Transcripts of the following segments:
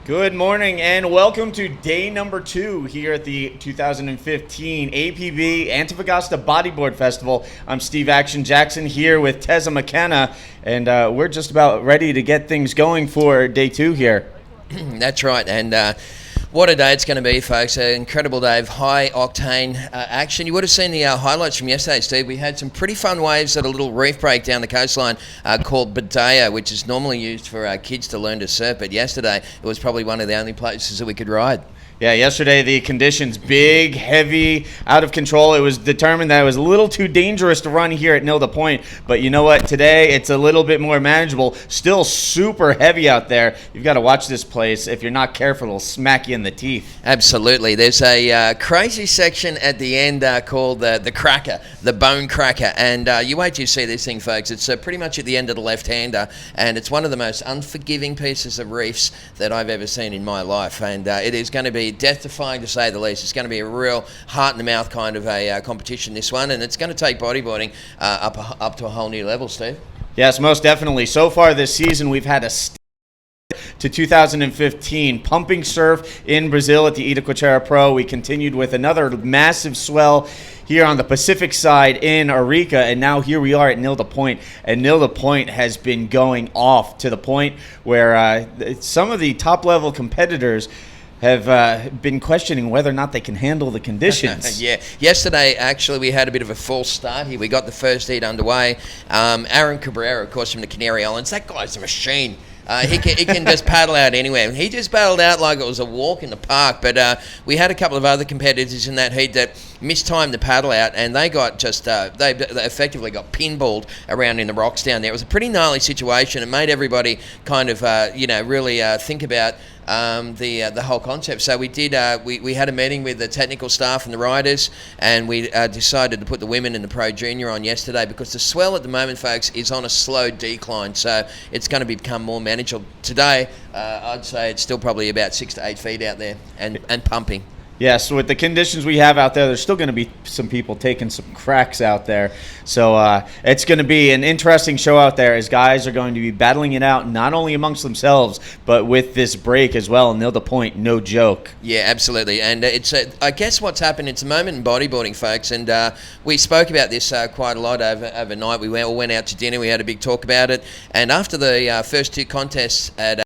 Good morning and welcome to day number 2 here at the 2015 APB Antofagasta Bodyboard Festival. I'm Steve Action Jackson here with Teza McKenna, and we're just about ready to get things going for day 2 here. That's right, and what a day it's going to be, folks. An incredible day of high-octane action. You would have seen the highlights from yesterday, Steve. We had some pretty fun waves at a little reef break down the coastline called Badea, which is normally used for kids to learn to surf, but yesterday it was probably one of the only places that we could ride. Yeah, yesterday the conditions, big, heavy, out of control. It was determined that it was a little too dangerous to run here at Nilda Point. But you know what? Today it's a little bit more manageable. Still super heavy out there. You've got to watch this place. If you're not careful, it'll smack you in the teeth. Absolutely. There's a crazy section at the end called the Cracker, the Bone Cracker. And you wait till you see this thing, folks. It's pretty much at the end of the left-hander. And it's one of the most unforgiving pieces of reefs that I've ever seen in my life. And it is going to be death-defying, to say the least. It's going to be a real heart-in-the-mouth kind of a competition, this one, and it's going to take bodyboarding up to a whole new level, Steve. Yes, most definitely. So far this season, we've had a to 2015 pumping surf in Brazil at the Itacoatiara Pro. We continued with another massive swell here on the Pacific side in Arica, and now here we are at Nilda Point, and Nilda Point has been going off to the point where some of the top-level competitors have been questioning whether or not they can handle the conditions. Yeah. Yesterday, actually, we had a bit of a false start here. We got the first heat underway. Aaron Cabrera, of course, from the Canary Islands, that guy's a machine. He can just paddle out anywhere. He just paddled out like it was a walk in the park. But we had a couple of other competitors in that heat that mistimed the paddle out, and they got they effectively got pinballed around in the rocks down there. It was a pretty gnarly situation. It made everybody kind of really think about the whole concept. So we did. We had a meeting with the technical staff and the riders, and we decided to put the women and the Pro Junior on yesterday because the swell at the moment, folks, is on a slow decline. So it's going to become more manageable. Today, I'd say it's still probably about 6 to 8 feet out there and pumping. Yes, with the conditions we have out there, there's still going to be some people taking some cracks out there. So it's going to be an interesting show out there as guys are going to be battling it out, not only amongst themselves, but with this break as well. Nilda Point, no joke. Yeah, absolutely. And it's I guess what's happened, it's a moment in bodyboarding, folks. And we spoke about this quite a lot overnight. We all went out to dinner. We had a big talk about it. And after the first 2 contests at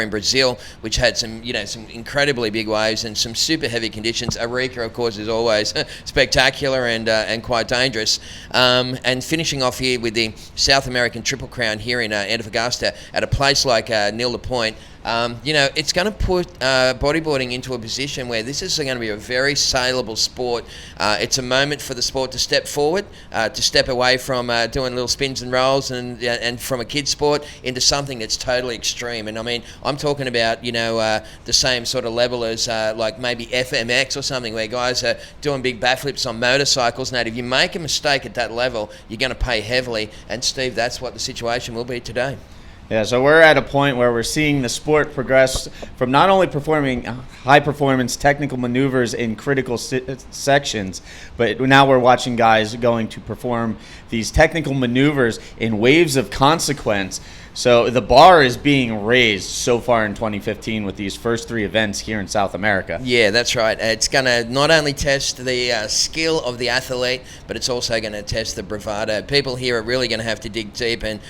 in Brazil, which had some incredibly big waves and some super heavy conditions. Arica, of course, is always spectacular and quite dangerous. And finishing off here with the South American Triple Crown here in Antofagasta at a place like Nilda Point. It's going to put bodyboarding into a position where this is going to be a very saleable sport. It's a moment for the sport to step forward, to step away from doing little spins and rolls and from a kid's sport into something that's totally extreme. And I mean, I'm talking about the same sort of level as like maybe FMX or something, where guys are doing big backflips on motorcycles. Now, if you make a mistake at that level, you're going to pay heavily. And Steve, that's what the situation will be today. Yeah, so we're at a point where we're seeing the sport progress from not only performing high-performance technical maneuvers in critical sections, but now we're watching guys going to perform these technical maneuvers in waves of consequence. So the bar is being raised so far in 2015 with these first 3 events here in South America. Yeah, that's right. It's going to not only test the skill of the athlete, but it's also going to test the bravado. People here are really going to have to dig deep and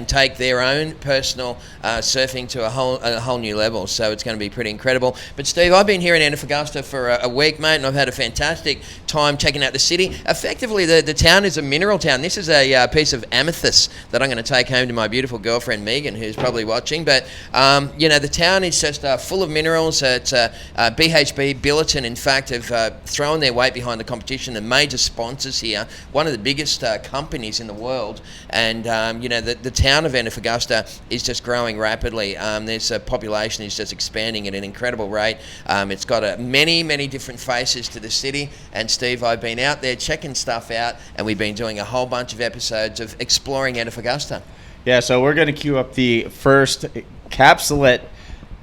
take their own personal surfing to a whole new level. So it's going to be pretty incredible. But Steve, I've been here in Antofagasta for a week, mate, and I've had a fantastic time checking out the city. Effectively, the town is a mineral town. This is a piece of amethyst that I'm going to take home to my beautiful girlfriend Megan, who's probably watching. But the town is just full of minerals. It's BHP, Billiton, in fact, have thrown their weight behind the competition. The major sponsors here, one of the biggest companies in the world, and the town of Antofagasta is just growing rapidly. There's a population is just expanding at an incredible rate. It's got many different faces to the city. And Steve, I've been out there checking stuff out, and we've been doing a whole bunch of episodes of exploring Antofagasta. Yeah, so we're going to queue up the first capsulette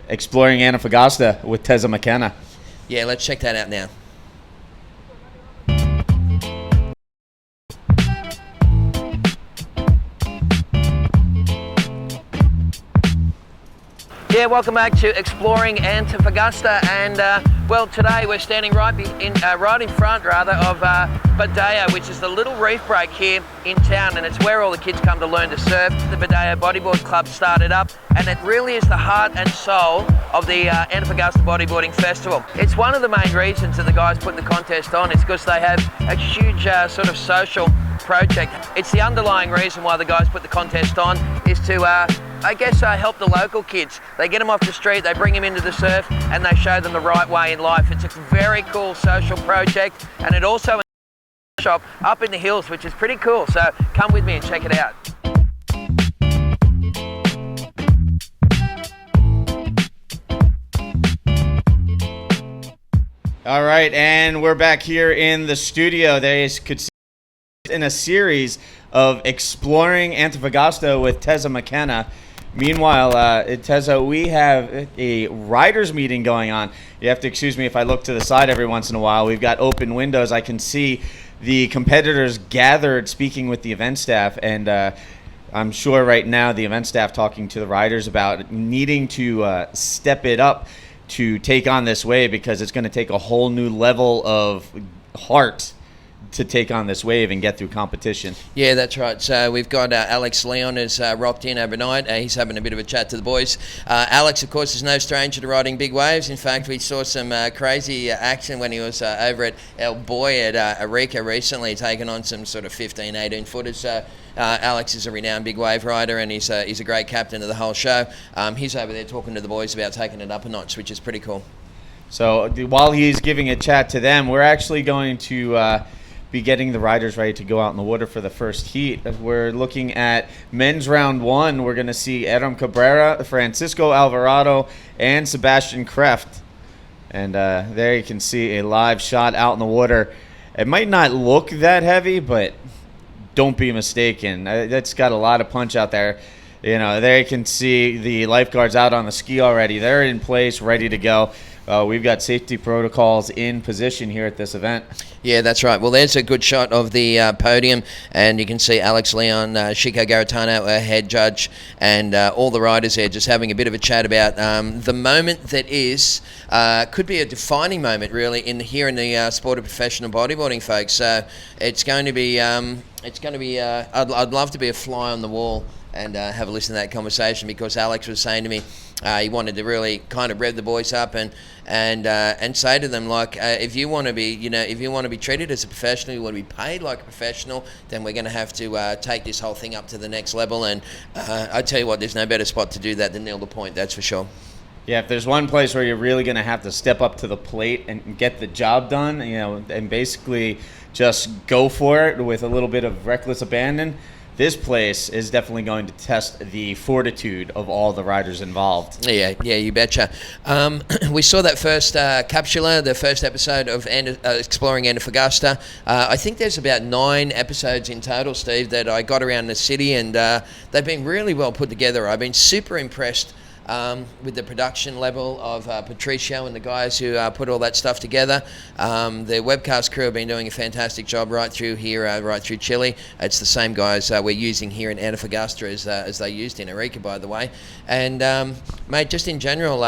exploring Antofagasta with Teza McKenna. Yeah, let's check that out now. Yeah, welcome back to Exploring Antofagasta, and well, today we're standing right in front of Badea, which is the little reef break here in town, and it's where all the kids come to learn to surf. The Badea Bodyboard Club started up, and it really is the heart and soul of the Antofagasta Bodyboarding Festival. It's one of the main reasons that the guys put the contest on, is because they have a huge sort of social project. It's the underlying reason why the guys put the contest on, is to help the local kids. They get them off the street, they bring them into the surf, and they show them the right way in life. It's a very cool social project, and it also shop up in the hills, which is pretty cool. So come with me and check it out. All right, and we're back here in the studio. They could see in a series of Exploring Antofagasta with Teza McKenna. Meanwhile, Teza, we have a riders meeting going on. You have to excuse me if I look to the side every once in a while. We've got open windows. I can see the competitors gathered speaking with the event staff, and I'm sure right now the event staff talking to the riders about needing to step it up to take on this wave, because it's going to take a whole new level of heart to take on this wave and get through competition. Yeah, that's right. So we've got Alex Leon has rocked in overnight. He's having a bit of a chat to the boys. Alex, of course, is no stranger to riding big waves. In fact, we saw some crazy action when he was over at El Boy at Arica recently, taking on some sort of 15, 18 footers. So Alex is a renowned big wave rider, and he's a great captain of the whole show. He's over there talking to the boys about taking it up a notch, which is pretty cool. So while he's giving a chat to them, we're actually going to be getting the riders ready to go out in the water for the first heat. We're looking at men's round one. We're going to see Adam Cabrera, Francisco Alvarado, and Sebastian Kreft. And there you can see a live shot out in the water. It might not look that heavy, but don't be mistaken. That's got a lot of punch out there. You know, there you can see the lifeguards out on the ski already. They're in place, ready to go. We've got safety protocols in position here at this event. Yeah, that's right. Well, there's a good shot of the podium, and you can see Alex Leon, Chico Garitano, our head judge, and all the riders there just having a bit of a chat about the moment that is, could be a defining moment, really, here in the sport of professional bodyboarding, folks. So it's going to be, I'd love to be a fly on the wall and have a listen to that conversation, because Alex was saying to me he wanted to really kind of rev the boys up and say to them, like, if you want to be treated as a professional, you want to be paid like a professional, then we're going to have to take this whole thing up to the next level. And I tell you what, there's no better spot to do that than Neil the Point, that's for sure. Yeah, if there's one place where you're really going to have to step up to the plate and get the job done, and basically just go for it with a little bit of reckless abandon, this place is definitely going to test the fortitude of all the riders involved. Yeah, you betcha. We saw that first capsula, the first episode of Exploring Antofagasta. I think there's about 9 episodes in total, Steve, that I got around the city, and they've been really well put together. I've been super impressed with the production level of Patricio and the guys who put all that stuff together. The webcast crew have been doing a fantastic job right through here, right through Chile. It's the same guys we're using here in Antofagasta as they used in Arica, by the way. And mate, just in general,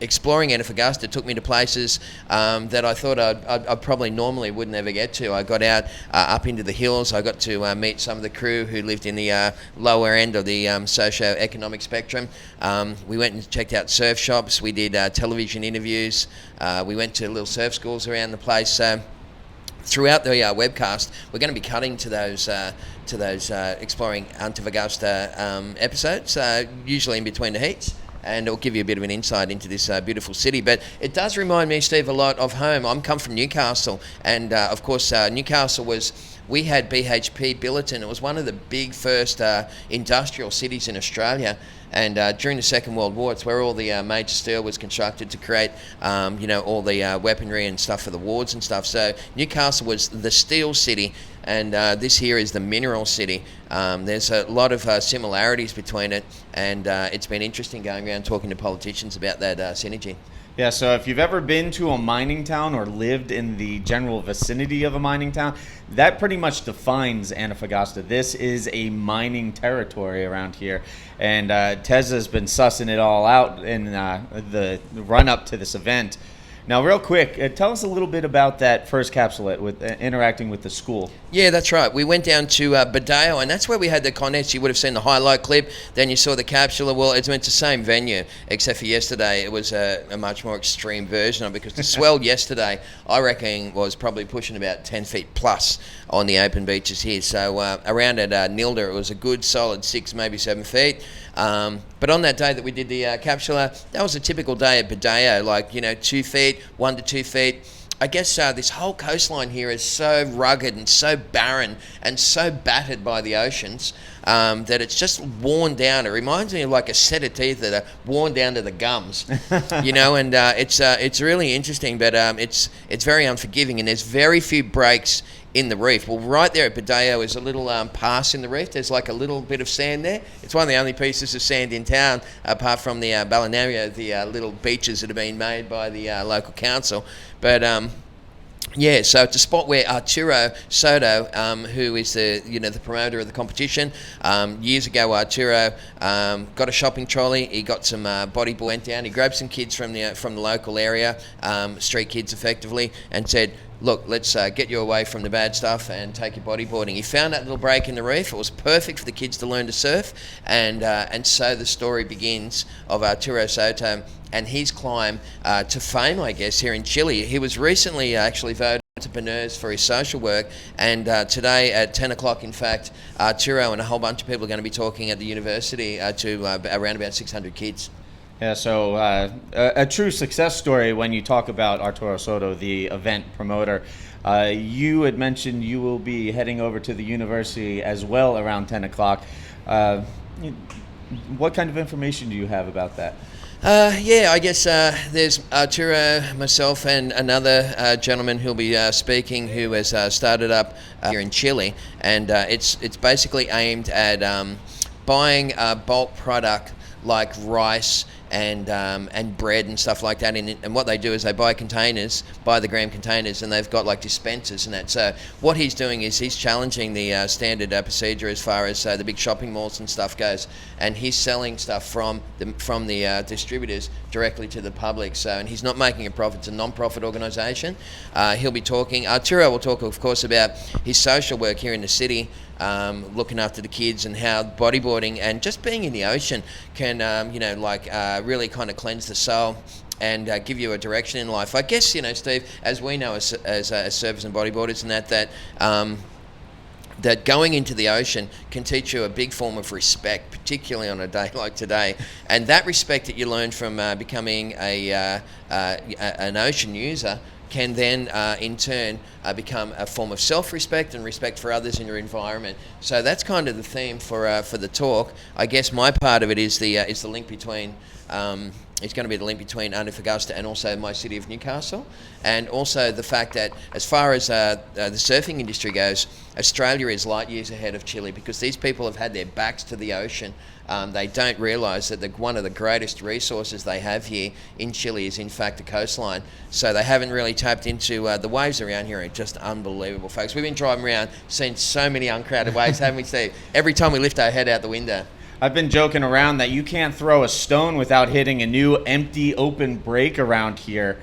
exploring Antofagasta took me to places that I thought I probably normally wouldn't ever get to. I got out up into the hills. I got to meet some of the crew who lived in the lower end of the socio-economic spectrum. We went and checked out surf shops. We did television interviews. We went to little surf schools around the place. So throughout the webcast, we're going to be cutting to those Exploring Antofagasta episodes, usually in between the heats. And it'll give you a bit of an insight into this beautiful city. But it does remind me, Steve, a lot of home. I'm come from Newcastle, and of course Newcastle we had BHP Billiton. It was one of the big first industrial cities in Australia. And during the Second World War, it's where all the major steel was constructed to create, all the weaponry and stuff for the wards and stuff. So Newcastle was the steel city, and this here is the mineral city. There's a lot of similarities between it, and it's been interesting going around talking to politicians about that synergy. Yeah, so if you've ever been to a mining town or lived in the general vicinity of a mining town, that pretty much defines Antofagasta. This is a mining territory around here. And Tez's been sussing it all out in the run-up to this event. Now, real quick, tell us a little bit about that first capsulette with interacting with the school. Yeah, that's right. We went down to Badeo, and that's where we had the contest. You would have seen the highlight clip. Then you saw the capsule. Well, it's the same venue, except for yesterday. It was a much more extreme version of it, because the swell yesterday, I reckon, was probably pushing about 10 feet plus on the open beaches here. So around at Nilda, it was a good solid 6, maybe 7 feet. But on that day that we did the capsula, that was a typical day at Badeo, like, 2 feet, 1 to 2 feet. I guess this whole coastline here is so rugged and so barren and so battered by the oceans that it's just worn down. It reminds me of like a set of teeth that are worn down to the gums, and it's really interesting, but it's very unforgiving, and there's very few breaks in the reef. Well, right there at Badeo is a little pass in the reef. There's like a little bit of sand there. It's one of the only pieces of sand in town, apart from the Balneario, the little beaches that have been made by the local council. But yeah, so it's a spot where Arturo Soto, who is the promoter of the competition, years ago Arturo got a shopping trolley. He got some bodyboard, went down. He grabbed some kids from the local area, street kids effectively, and said, look, let's get you away from the bad stuff and take you bodyboarding. He found that little break in the reef. It was perfect for the kids to learn to surf, and so the story begins of Arturo Soto and his climb to fame, I guess, here in Chile. He was recently actually voted entrepreneurs for his social work, and today at 10 o'clock, in fact, Arturo and a whole bunch of people are going to be talking at the university to around about 600 kids. Yeah, so a true success story when you talk about Arturo Soto, the event promoter. You had mentioned you will be heading over to the university as well around 10 o'clock. What kind of information do you have about that? Yeah, I guess there's Arturo, myself, and another gentleman who'll be speaking, who has started up here in Chile, and it's basically aimed at buying bulk product like rice and bread and stuff like that. And what they do is they buy the gram containers, and they've got like dispensers and that. So what he's doing is he's challenging the standard procedure as far as the big shopping malls and stuff goes, and he's selling stuff from the distributors directly to the public. So, and he's not making a profit. It's a non-profit organisation. He'll be talking. Arturo will talk, of course, about his social work here in the city, looking after the kids, and how bodyboarding and just being in the ocean can, really kind of cleanse the soul and give you a direction in life. I guess, Steve, as we know as surfers and bodyboarders, and that going into the ocean can teach you a big form of respect, particularly on a day like today. And that respect that you learn from becoming an ocean user can then, in turn, become a form of self-respect and respect for others in your environment. So that's kind of the theme for the talk. I guess my part of it is the link between. It's going to be the link between Antofagasta and also my city of Newcastle, and also the fact that as far as the surfing industry goes, Australia is light years ahead of Chile, because these people have had their backs to the ocean. They don't realise that one of the greatest resources they have here in Chile is in fact the coastline. So they haven't really tapped into the waves around here. Are just unbelievable, folks. We've been driving around, seen so many uncrowded waves, haven't we, Steve? Every time we lift our head out the window. I've been joking around that you can't throw a stone without hitting a new empty open break around here.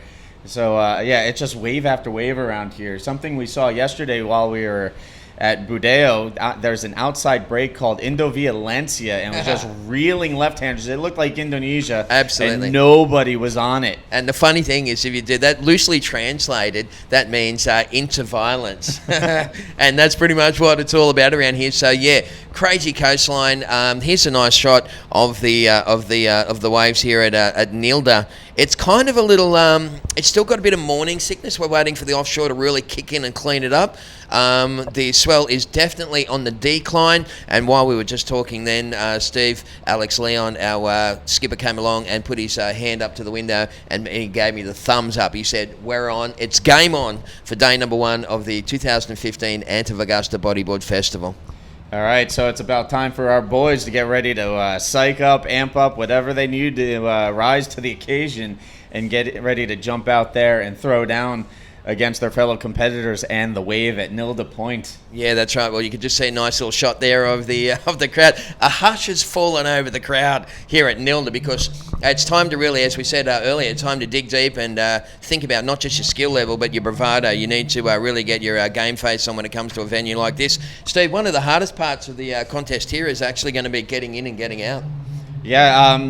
So yeah, it's just wave after wave around here. Something we saw yesterday while we were at Budeo, there's an outside break called Indovia-Lancia, and it was just reeling left-handers. It looked like Indonesia. Absolutely. And nobody was on it. And the funny thing is, if you did that, loosely translated, that means into violence. And that's pretty much what it's all about around here. So yeah, crazy coastline. Here's a nice shot of the waves here at Nilda. It's kind of a little, it's still got a bit of morning sickness. We're waiting for the offshore to really kick in and clean it up. The swell is definitely on the decline. And while we were just talking then, Steve, Alex Leon, our skipper, came along and put his hand up to the window, and he gave me the thumbs up. He said, we're on. It's game on for day number 1 of the 2015 Antofagasta Bodyboard Festival. All right, so it's about time for our boys to get ready to psych up, amp up, whatever they need to rise to the occasion and get ready to jump out there and throw down against their fellow competitors and the wave at Nilda Point. Yeah, that's right. Well, you can just see a nice little shot there of the crowd. A hush has fallen over the crowd here at Nilda because it's time to really, as we said earlier, time to dig deep and think about not just your skill level but your bravado. You need to really get your game face on when it comes to a venue like this. Steve, one of the hardest parts of the contest here is actually going to be getting in and getting out. Yeah,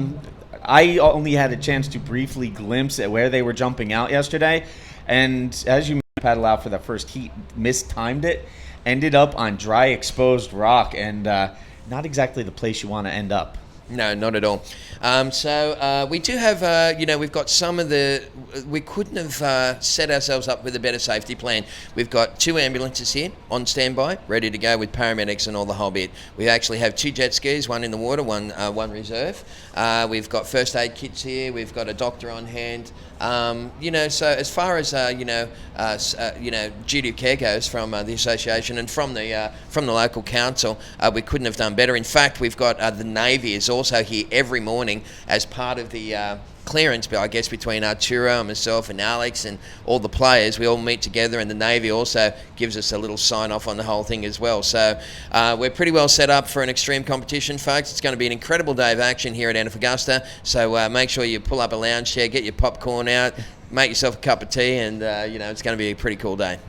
I only had a chance to briefly glimpse at where they were jumping out yesterday. And as you paddle out for the first heat, mistimed it, ended up on dry, exposed rock, and not exactly the place you want to end up. No, not at all. So we do have, we've got some of the... We couldn't have set ourselves up with a better safety plan. We've got 2 ambulances here on standby, ready to go with paramedics and all the whole bit. We actually have 2 jet skis, one in the water, one reserve. We've got first aid kits here. We've got a doctor on hand. So as far as duty of care goes from the association and from the local council, we couldn't have done better. In fact, we've got the Navy is also here every morning as part of the clearance, I guess, between Arturo and myself and Alex and all the players. We all meet together, and the Navy also gives us a little sign off on the whole thing as well. So we're pretty well set up for an extreme competition, folks. It's going to be an incredible day of action here at Antofagasta. So make sure you pull up a lounge chair, get your popcorn out, make yourself a cup of tea, and it's going to be a pretty cool day.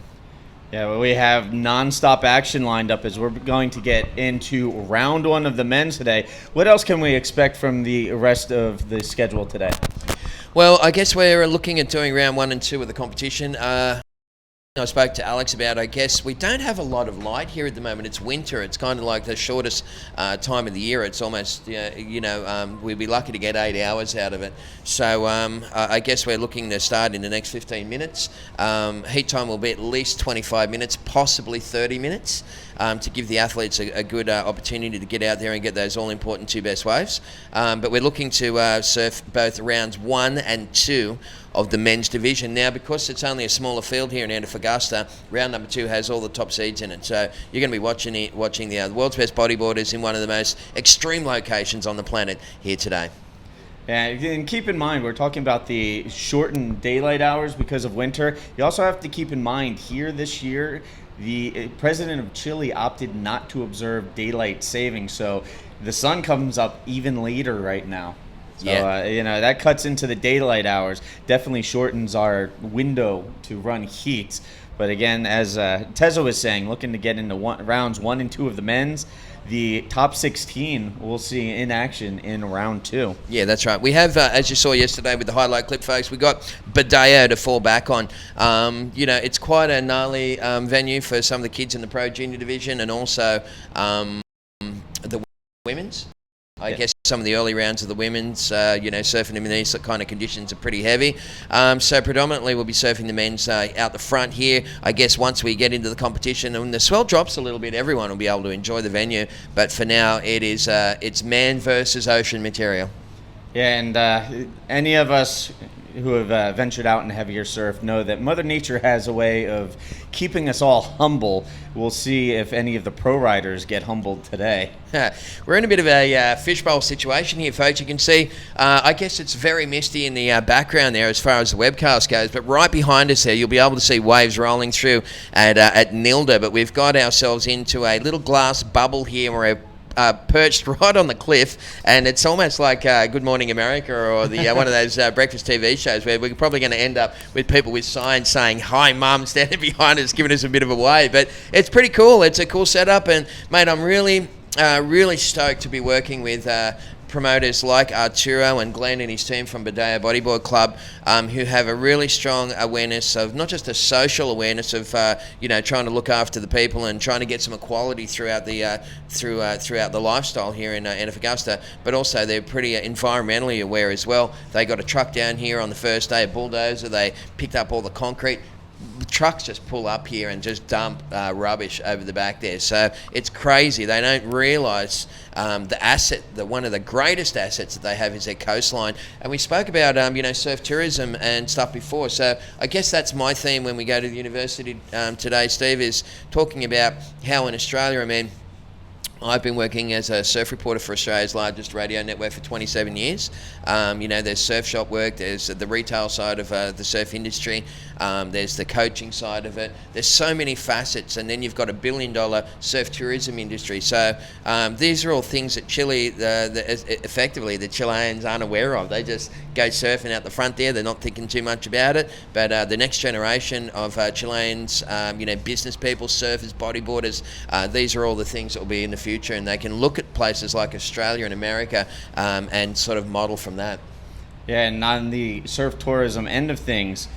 Yeah, well, we have non-stop action lined up as we're going to get into round 1 of the men's today. What else can we expect from the rest of the schedule today? Well, I guess we're looking at doing round 1 and 2 of the competition. I spoke to Alex about, I guess, we don't have a lot of light here at the moment. It's winter. It's kind of like the shortest time of the year. It's almost, we'd be lucky to get 8 hours out of it. So I guess we're looking to start in the next 15 minutes. Heat time will be at least 25 minutes, possibly 30 minutes, to give the athletes a good opportunity to get out there and get those all-important 2 best waves. But we're looking to surf both rounds 1 and 2 of the men's division. Now, because it's only a smaller field here in Antofagasta, round number 2 has all the top seeds in it. So you're going to be watching the world's best bodyboarders in one of the most extreme locations on the planet here today. And keep in mind, we're talking about the shortened daylight hours because of winter. You also have to keep in mind here this year, the president of Chile opted not to observe daylight saving, so the sun comes up even later right now. So, yeah. That cuts into the daylight hours, definitely shortens our window to run heats. But again, as Tezo was saying, looking to get into rounds 1 and 2 of the men's, the top 16 we'll see in action in round 2. Yeah, that's right. We have, as you saw yesterday with the highlight clip, folks, we got Badeo to fall back on. It's quite a gnarly venue for some of the kids in the Pro Junior Division and also the women's. I guess some of the early rounds of the women's, surfing in these kind of conditions are pretty heavy. So predominantly we'll be surfing the men's out the front here. I guess once we get into the competition and the swell drops a little bit, everyone will be able to enjoy the venue. But for now, it's man versus ocean material. Yeah, and any of us who have ventured out in heavier surf know that Mother Nature has a way of keeping us all humble. We'll see if any of the pro riders get humbled today. We're in a bit of a fishbowl situation here, folks. You can see, I guess it's very misty in the background there as far as the webcast goes, but right behind us there, you'll be able to see waves rolling through at Nilda, but we've got ourselves into a little glass bubble here where we're perched right on the cliff, and it's almost like Good Morning America or the one of those breakfast TV shows where we're probably going to end up with people with signs saying "Hi, Mum," standing behind us, giving us a bit of a wave. But it's pretty cool. It's a cool setup, and mate, I'm really stoked to be working with promoters like Arturo and Glenn and his team from Badeo Bodyboard Club, who have a really strong awareness of not just a social awareness of trying to look after the people and trying to get some equality throughout the throughout the lifestyle here in Antofagasta, but also they're pretty environmentally aware as well. They got a truck down here on the first day, a bulldozer. They picked up all the concrete. The trucks just pull up here and just dump rubbish over the back there. So it's crazy. They don't realise the asset, one of the greatest assets that they have is their coastline. And we spoke about surf tourism and stuff before. So I guess that's my theme when we go to the university today, Steve, is talking about how in Australia, I've been working as a surf reporter for Australia's largest radio network for 27 years. There's surf shop work, there's the retail side of the surf industry, there's the coaching side of it. There's so many facets, and then you've got $1 billion surf tourism industry. So these are all things that Chile, effectively, the Chileans aren't aware of. They just go surfing out the front there. They're not thinking too much about it. But the next generation of Chileans, business people, surfers, bodyboarders, these are all the things that will be in the future, and they can look at places like Australia and America and sort of model from that. Yeah, and on the surf tourism end of things,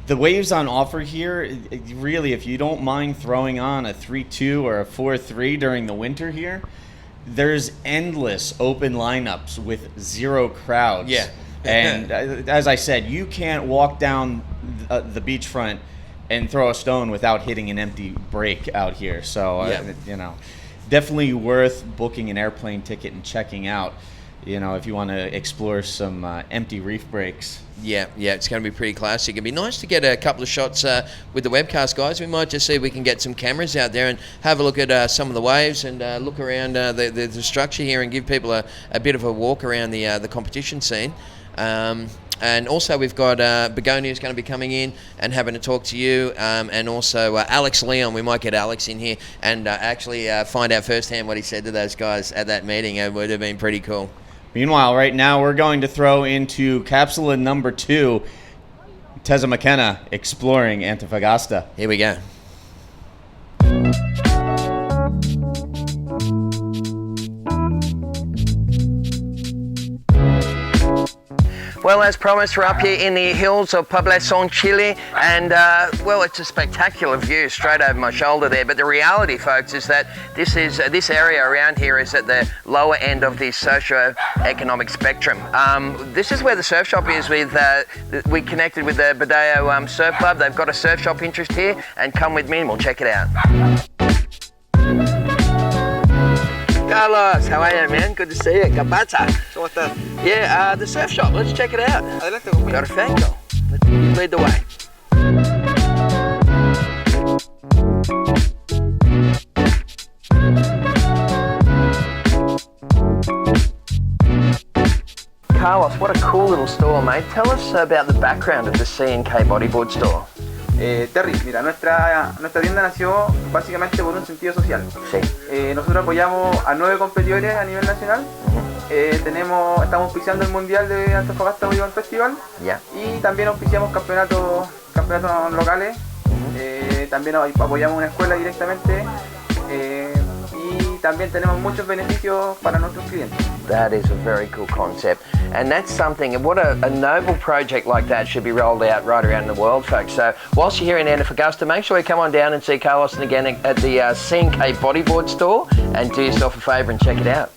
the waves on offer here, really, if you don't mind throwing on a 3-2 or a 4-3 during the winter here, there's endless open lineups with zero crowds. Yeah. And as I said, you can't walk down the beachfront and throw a stone without hitting an empty break out here. So, definitely worth booking an airplane ticket and checking out, if you want to explore some empty reef breaks. Yeah, it's going to be pretty classic. It'd be nice to get a couple of shots with the webcast, guys. We might just see if we can get some cameras out there and have a look at some of the waves and look around the structure here and give people a bit of a walk around the competition scene. And also we've got Begonia is going to be coming in and having a talk to you, and also Alex Leon. We might get Alex in here and actually find out firsthand what he said to those guys at that meeting. It would have been pretty cool. Meanwhile, right now we're going to throw into capsule number 2, Teza McKenna exploring Antofagasta. Here we go. Well, as promised, we're up here in the hills of Poblacion, Chile, and it's a spectacular view straight over my shoulder there. But the reality, folks, is that this area around here is at the lower end of the socio-economic spectrum. This is where the surf shop is. We connected with the Badeo Surf Club. They've got a surf shop interest here, and come with me and we'll check it out. Carlos, how are you, man? Good to see you. Capata. ¿Cómo estás? Yeah, the surf shop. Let's check it out. Adelante conmigo. Perfecto. You lead the way. Carlos, what a cool little store, mate. Tell us about the background of the C&K Bodyboard store. Terry, mira, nuestra tienda nació básicamente por un sentido social. Sí. Nosotros apoyamos a 9 competidores a nivel nacional. Estamos auspiciando el Mundial de Antofagasta Bodyboard Festival. Yeah. Y también auspiciamos campeonatos locales. También apoyamos una escuela directamente. Y también tenemos muchos beneficios para nuestros clientes. That is a very cool concept, and that's something, what a noble project like that should be rolled out right around the world, folks. So whilst you're here in Antofagasta, make sure you come on down and see Carlos and again at the C&K Bodyboard store, and do yourself a favour and check it out.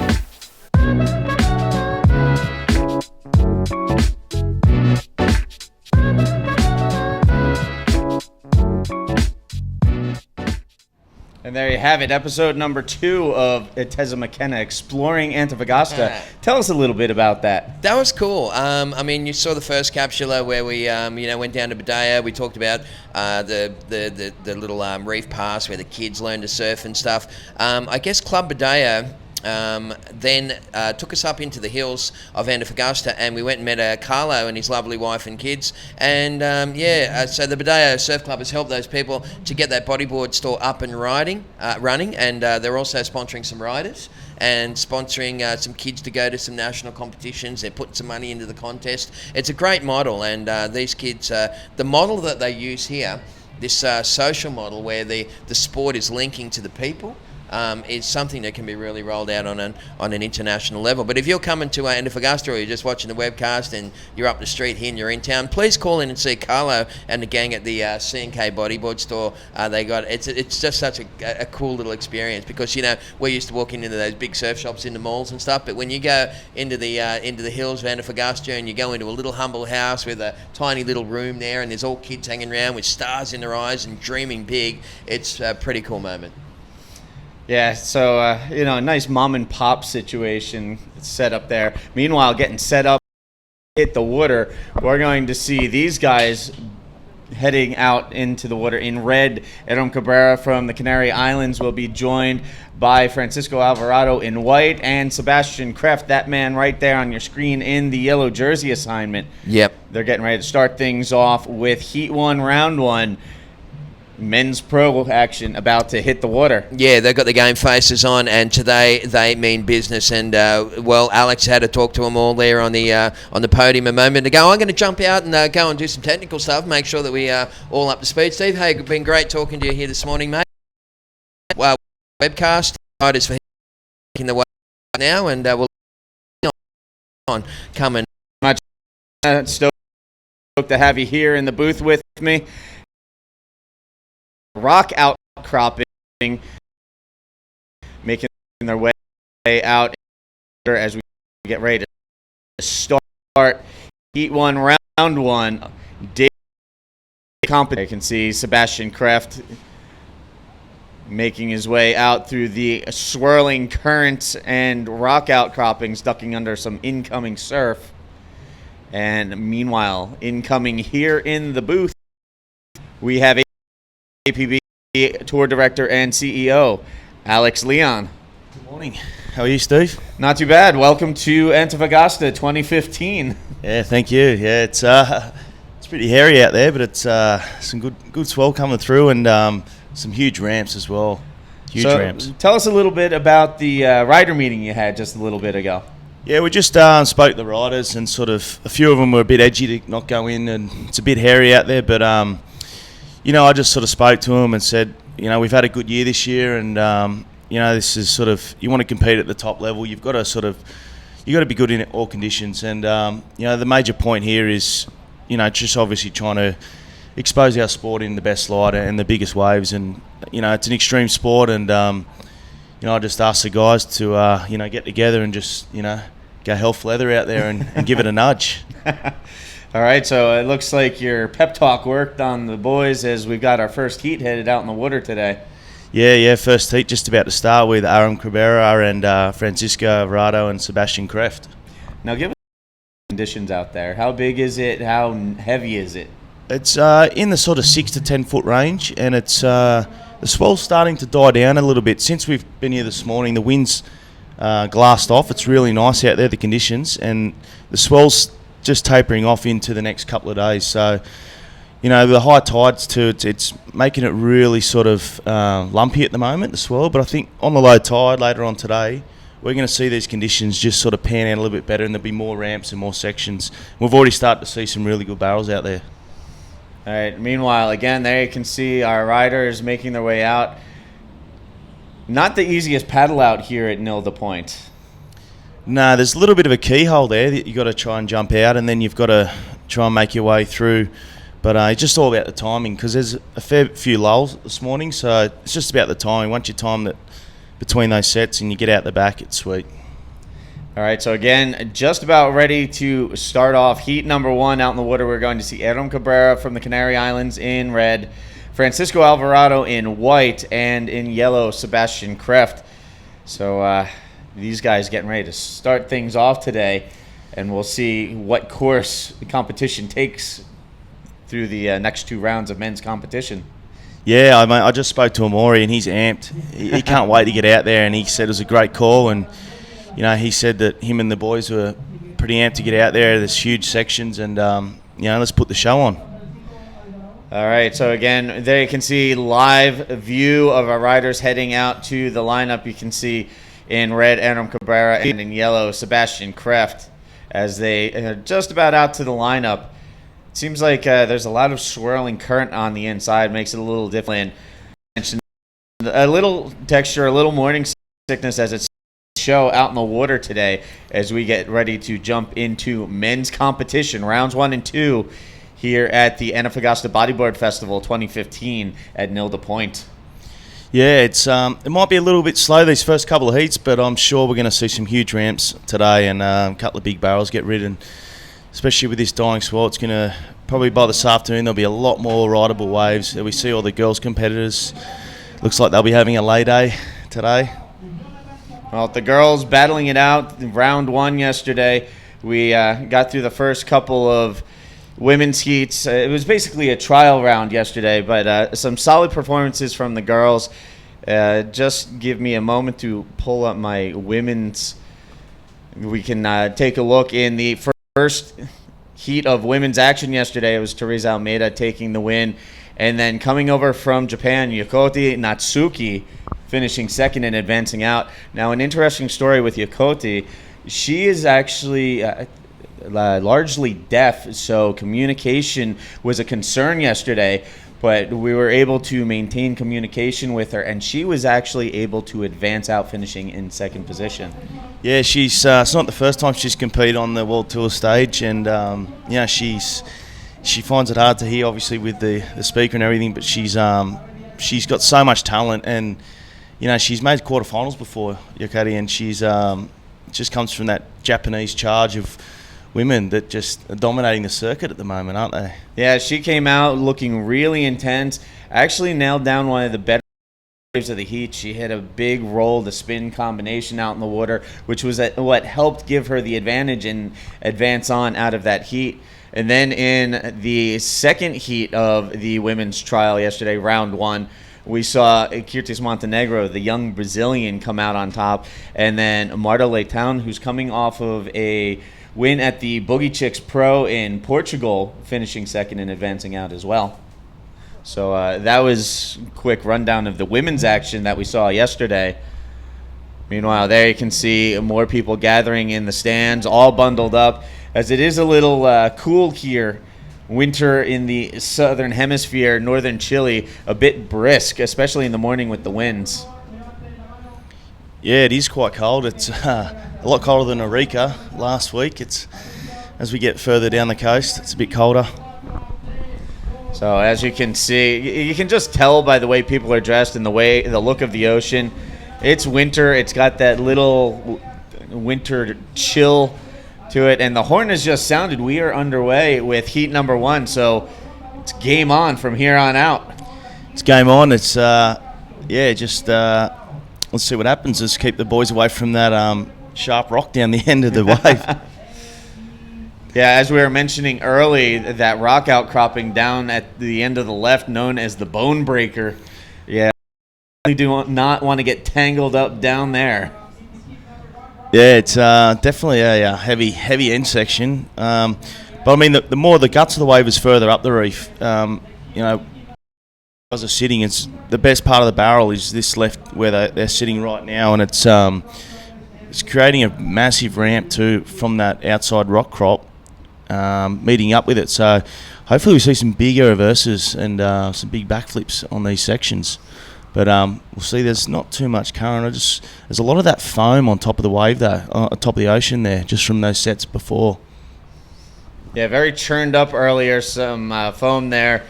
And there you have it, episode number 2 of Teza McKenna exploring Antofagasta. Tell us a little bit about that. That was cool. You saw the first capsula where we, went down to Badea. We talked about the little reef pass where the kids learn to surf and stuff. I guess Club Badea then took us up into the hills of Antofagasta, and we went and met Carlo and his lovely wife and kids. And so the Badeo Surf Club has helped those people to get that bodyboard store up and running, and they're also sponsoring some riders and sponsoring some kids to go to some national competitions. They're putting some money into the contest. It's a great model, and these kids, the model that they use here, this social model where the sport is linking to the people, is something that can be really rolled out on an international level. But if you're coming to Antofagasta, or you're just watching the webcast and you're up the street here and you're in town, please call in and see Carlo and the gang at the C&K Bodyboard store. It's just such a cool little experience, because we're used to walking into those big surf shops in the malls and stuff, but when you go into the hills of Antofagasta and you go into a little humble house with a tiny little room there, and there's all kids hanging around with stars in their eyes and dreaming big, it's a pretty cool moment. Yeah, so, a nice mom and pop situation set up there. Meanwhile, getting set up, hit the water, we're going to see these guys heading out into the water. In red, Aaron Cabrera from the Canary Islands will be joined by Francisco Alvarado in white and Sebastian Kreft, that man right there on your screen in the yellow jersey assignment. Yep. They're getting ready to start things off with Heat 1, Round 1. Men's pro action about to hit the water. Yeah, they've got the game faces on, and today they mean business. And well, Alex had to talk to them all there on the podium a moment ago. I'm going to jump out and go and do some technical stuff, make sure that we are all up to speed. Steve, hey, it's been great talking to you here this morning, mate. Well, webcast riders for in the way now, and we'll on coming. Much stoked to have you here in the booth with me. Rock outcropping making their way out as we get ready to start Heat 1, Round 1. I can see Sebastian Kreft making his way out through the swirling currents and rock outcroppings, ducking under some incoming surf. And meanwhile, incoming here in the booth, we have APB Tour Director and CEO, Alex Leon. Good morning. How are you, Steve? Not too bad. Welcome to Antofagasta 2015. Yeah, thank you. Yeah, it's pretty hairy out there, but it's some good swell coming through, and some huge ramps as well. Huge ramps. Tell us a little bit about the rider meeting you had just a little bit ago. Yeah, we just spoke to the riders, and sort of a few of them were a bit edgy to not go in, and it's a bit hairy out there, but I just sort of spoke to them and said, we've had a good year this year, and this is sort of, you want to compete at the top level, you've got to be good in all conditions, and the major point here is, just obviously trying to expose our sport in the best light and the biggest waves, and it's an extreme sport, and I just asked the guys to get together and just go health leather out there and give it a nudge. All right, so it looks like your pep talk worked on the boys as we've got our first heat headed out in the water today. Yeah, first heat just about to start with Aaron Cabrera and Francisco Alvarado and Sebastian Kreft. Now give us conditions out there. How big is it? How heavy is it? It's in the sort of 6 to 10 foot range, and it's the swell's starting to die down a little bit. Since we've been here this morning, the wind's glassed off. It's really nice out there, the conditions, and the swell's just tapering off into the next couple of days. So, the high tides too, it's making it really sort of lumpy at the moment, the swell. But I think on the low tide later on today, we're going to see these conditions just sort of pan out a little bit better, and there'll be more ramps and more sections. We've already started to see some really good barrels out there. All right. Meanwhile, again, there you can see our riders making their way out. Not the easiest paddle out here at Nilda Point. No, there's a little bit of a keyhole there that you've got to try and jump out, and then you've got to try and make your way through. But it's just all about the timing, because there's a fair few lulls this morning, so it's just about the timing. Once you time that between those sets and you get out the back, it's sweet. All right, so again, just about ready to start off heat number 1 out in the water. We're going to see Aaron Cabrera from the Canary Islands in red, Francisco Alvarado in white, and in yellow, Sebastian Kreft. So these guys getting ready to start things off today, and we'll see what course the competition takes through the next 2 rounds of men's competition. Yeah, I just spoke to Amori, and he's amped. He can't wait to get out there, and he said it was a great call, and he said that him and the boys were pretty amped to get out there. There's huge sections, and let's put the show on. All right, so again, there you can see live view of our riders heading out to the lineup. You can see in red Aaron Cabrera and in yellow Sebastian Kreft as they are just about out to the lineup. It seems like there's a lot of swirling current on the inside, makes it a little different. A little texture, a little morning sickness as it's show out in the water today as we get ready to jump into men's competition, rounds 1 and 2 here at the Antofagasta Bodyboard Festival 2015 at Nilda Point. Yeah, it might be a little bit slow these first couple of heats, but I'm sure we're going to see some huge ramps today and a couple of big barrels get ridden. Especially with this dying swell, it's going to probably by this afternoon there'll be a lot more rideable waves. We see all the girls competitors. Looks like they'll be having a lay day today. Well, the girls battling it out. Round 1 yesterday, we got through the first couple of women's heats. It was basically a trial round yesterday, but some solid performances from the girls. Just give me a moment to pull up my women's. We can take a look in the first heat of women's action yesterday. It was Teresa Almeida taking the win. And then coming over from Japan, Yokoti Natsuki finishing second and advancing out. Now, an interesting story with Yokoti. She is actually largely deaf, so communication was a concern yesterday. But we were able to maintain communication with her, and she was actually able to advance out, finishing in second position. Yeah, she's it's not the first time she's competed on the World Tour stage, and she finds it hard to hear, obviously, with the speaker and everything. But she's got so much talent, and she's made quarterfinals before, Yokati, and she's just comes from that Japanese charge of women that just are dominating the circuit at the moment, aren't they? Yeah, she came out looking really intense. Actually nailed down one of the better waves of the heat. She hit a big roll, the spin combination out in the water, which was what helped give her the advantage and advance on out of that heat. And then in the second heat of the women's trial yesterday, round one, we saw Kirtis Montenegro, the young Brazilian, come out on top. And then Marta Leitão, who's coming off of a win at the Boogie Chicks Pro in Portugal, finishing second and advancing out as well. So that was a quick rundown of the women's action that we saw yesterday. Meanwhile, there you can see more people gathering in the stands, all bundled up, as it is a little cool here. Winter in the southern hemisphere, northern Chile, a bit brisk, especially in the morning with the winds. Yeah, it is quite cold. It's a lot colder than Arica last week. It's as we get further down the coast, it's a bit colder. So as you can see, you can just tell by the way people are dressed and the look of the ocean. It's winter. It's got that little winter chill to it, and the horn has just sounded. We are underway with heat number one, so it's game on from here on out. It's game on. It's let's see what happens. Just keep the boys away from that sharp rock down the end of the wave. Yeah, as we were mentioning early, that rock outcropping down at the end of the left, known as the Bone Breaker. Yeah, we do not want to get tangled up down there. Yeah, it's definitely a heavy end section. But I mean, the more the guts of the wave is further up the reef. As are sitting, it's the best part of the barrel is this left where they're sitting right now, and it's creating a massive ramp too from that outside rock crop, meeting up with it. So hopefully we see some bigger reverses and some big backflips on these sections. But we'll see. There's not too much current. There's a lot of that foam on top of the wave though, on top of the ocean there, just from those sets before. Yeah, very churned up earlier. Some foam there.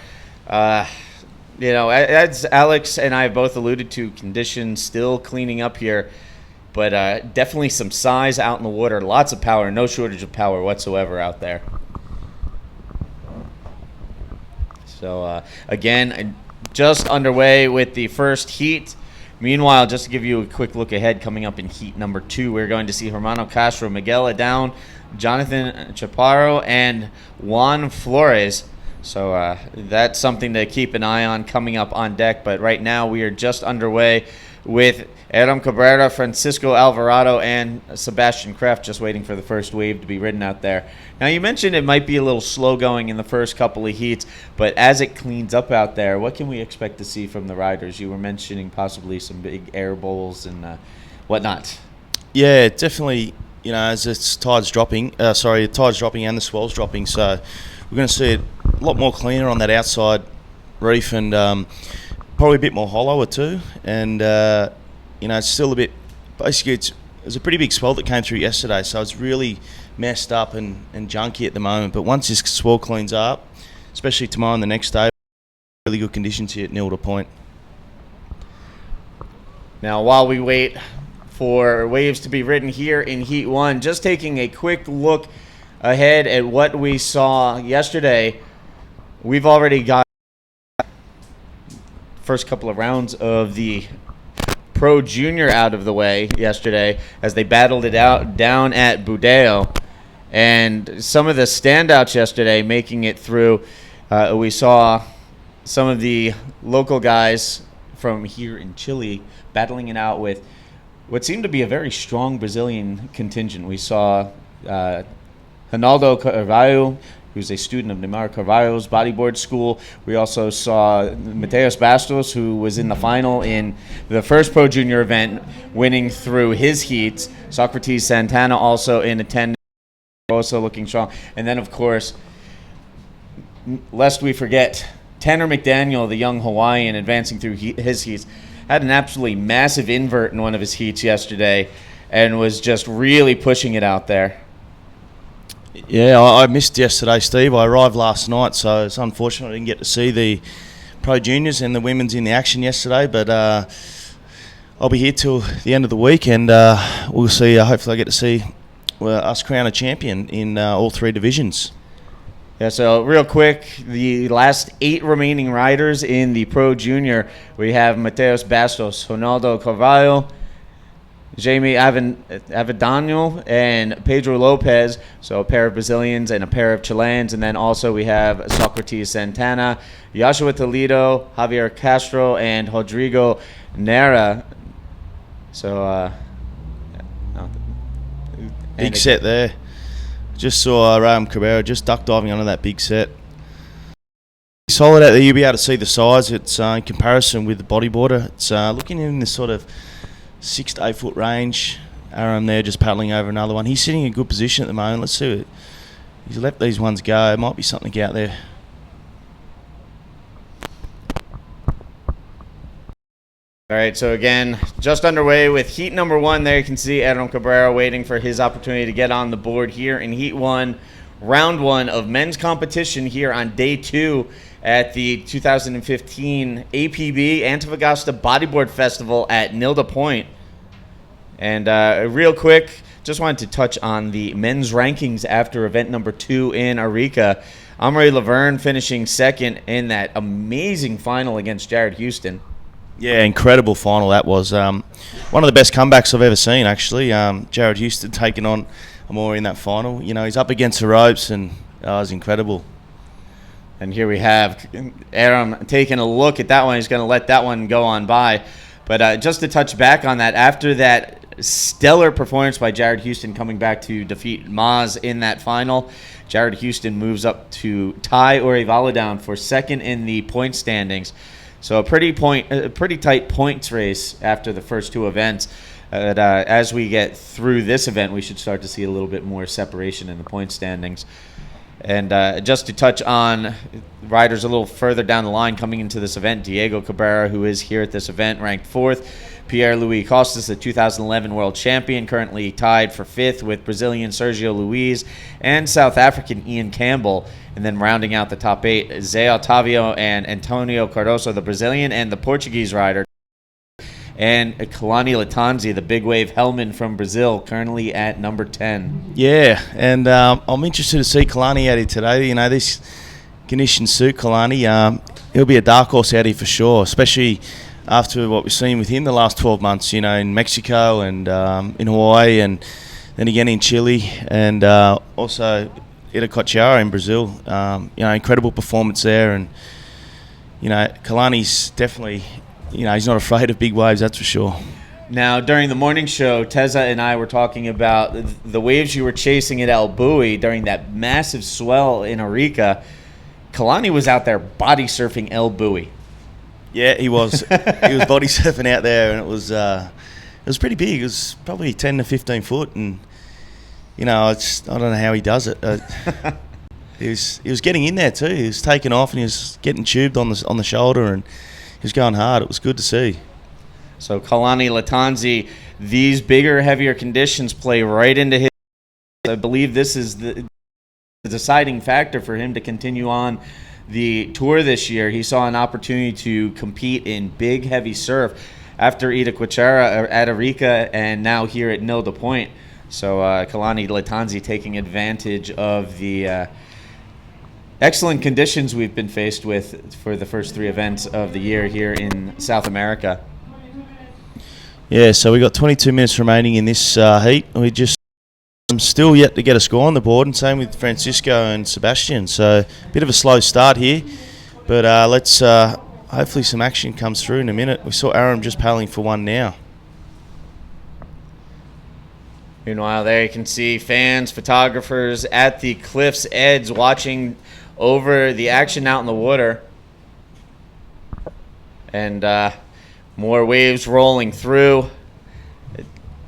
As Alex and I both alluded to, conditions still cleaning up here, but definitely some size out in the water. Lots of power, no shortage of power whatsoever out there. So, again, just underway with the first heat. Meanwhile, just to give you a quick look ahead, coming up in heat number two, we're going to see Hermano Castro, Miguel Adão, Jonathan Chaparro, and Juan Flores. So that's something to keep an eye on coming up on deck. But right now we are just underway with Aram Cabrera, Francisco Alvarado, and Sebastian Kraft just waiting for the first wave to be ridden out there. Now, you mentioned it might be a little slow going in the first couple of heats, but as it cleans up out there, what can we expect to see from the riders? You were mentioning possibly some big air bowls and whatnot. Yeah, definitely, as the tide's dropping and the swell's dropping, so we're going to see it a lot more cleaner on that outside reef, and probably a bit more hollower too. And it's still a bit. Basically, there's a pretty big swell that came through yesterday, so it's really messed up and junky at the moment. But once this swell cleans up, especially tomorrow and the next day, really good conditions here at Nilda Point. Now, while we wait for waves to be ridden here in Heat 1, just taking a quick look ahead at what we saw yesterday. We've already got first couple of rounds of the Pro Junior out of the way yesterday as they battled it out down at Budeo. And some of the standouts yesterday making it through, we saw some of the local guys from here in Chile battling it out with what seemed to be a very strong Brazilian contingent. We saw Ronaldo Carvalho, who's a student of Neymar Carvalho's bodyboard school. We also saw Mateus Bastos, who was in the final in the first Pro Junior event, winning through his heats. Socrates Santana also in attendance, also looking strong. And then, of course, lest we forget, Tanner McDaniel, the young Hawaiian, advancing through his heats, had an absolutely massive invert in one of his heats yesterday and was just really pushing it out there. Yeah, I missed yesterday, Steve. I arrived last night, so it's unfortunate I didn't get to see the Pro Juniors and the women's in the action yesterday, but I'll be here till the end of the week, and we'll see. Hopefully I get to see us crown a champion in all three divisions. Yeah, so real quick, the last 8 remaining riders in the Pro Junior, we have Mateus Bastos, Ronaldo Carvalho, Jamie Avedano, and Pedro Lopez, so a pair of Brazilians and a pair of Chileans. And then also we have Socrates Santana, Joshua Toledo, Javier Castro, and Rodrigo Nera. So, big set there. Just saw Ram Cabrera just duck diving under that big set. Solid out there. You'll be able to see the size. It's in comparison with the bodyboarder. It's looking in this sort of 6 to 8 foot range. Aram there just paddling over another one. He's sitting in a good position at the moment. Let's see. He's let these ones go. It might be something out there. All right, so again, just underway with heat number 1. There you can see Adam Cabrera waiting for his opportunity to get on the board here in heat 1, round 1 of men's competition here on day 2 at the 2015 APB Antofagasta Bodyboard Festival at Nilda Point. And real quick, just wanted to touch on the men's rankings after event number 2 in Arica. Amaury Laverne finishing second in that amazing final against Jared Houston. Yeah, incredible final that was. One of the best comebacks I've ever seen, actually. Jared Houston taking on Amaury in that final. You know, he's up against the ropes, and it was incredible. And here we have Aram taking a look at that one. He's going to let that one go on by. But just to touch back on that, after that stellar performance by Jared Houston coming back to defeat Maz in that final, Jared Houston moves up to tie Ori Valadown for second in the point standings. So a pretty tight points race after the first 2 events. As we get through this event, we should start to see a little bit more separation in the point standings. And just to touch on riders a little further down the line coming into this event, Diego Cabrera, who is here at this event, ranked 4th. Pierre-Louis Costas, the 2011 world champion, currently tied for 5th with Brazilian Sergio Luiz and South African Ian Campbell. And then rounding out the top 8, Zé Otávio and Antonio Cardoso, the Brazilian, and the Portuguese rider. And Kalani Latanzi, the big wave Hellman from Brazil, currently at number 10. Yeah, and I'm interested to see Kalani out here today. You know, this conditioned suit Kalani, he'll be a dark horse out here for sure, especially after what we've seen with him the last 12 months, you know, in Mexico and in Hawaii, and then again in Chile, and also Itacoatiara in Brazil. You know, incredible performance there, and, you know, Kalani's definitely, you know, he's not afraid of big waves, that's for sure. Now, during the morning show, Teza and I were talking about the waves you were chasing at El Buoy during that massive swell in Arica. Kalani was out there body surfing El Buoy. Yeah, he was. He was body surfing out there, and it was pretty big. It was probably 10 to 15 foot, and, you know, I don't know how he does it. He was getting in there too. He was taking off, and he was getting tubed on the shoulder, and he was going hard. It was good to see. So Kalani Latanzi, these bigger, heavier conditions play right into his. I believe this is the deciding factor for him to continue on the tour this year. He saw an opportunity to compete in big, heavy surf after Itacoatiara at Arica and now here at Nilda Point. So Kalani Latanzi taking advantage of the excellent conditions we've been faced with for the first 3 events of the year here in South America. Yeah, so we got 22 minutes remaining in this heat. We just I'm still yet to get a score on the board, and same with Francisco and Sebastian. So a bit of a slow start here, but let's hopefully some action comes through in a minute. We saw Aram just paddling for one now. Meanwhile, there you can see fans, photographers at the cliff's edge watching over the action out in the water. And more waves rolling through.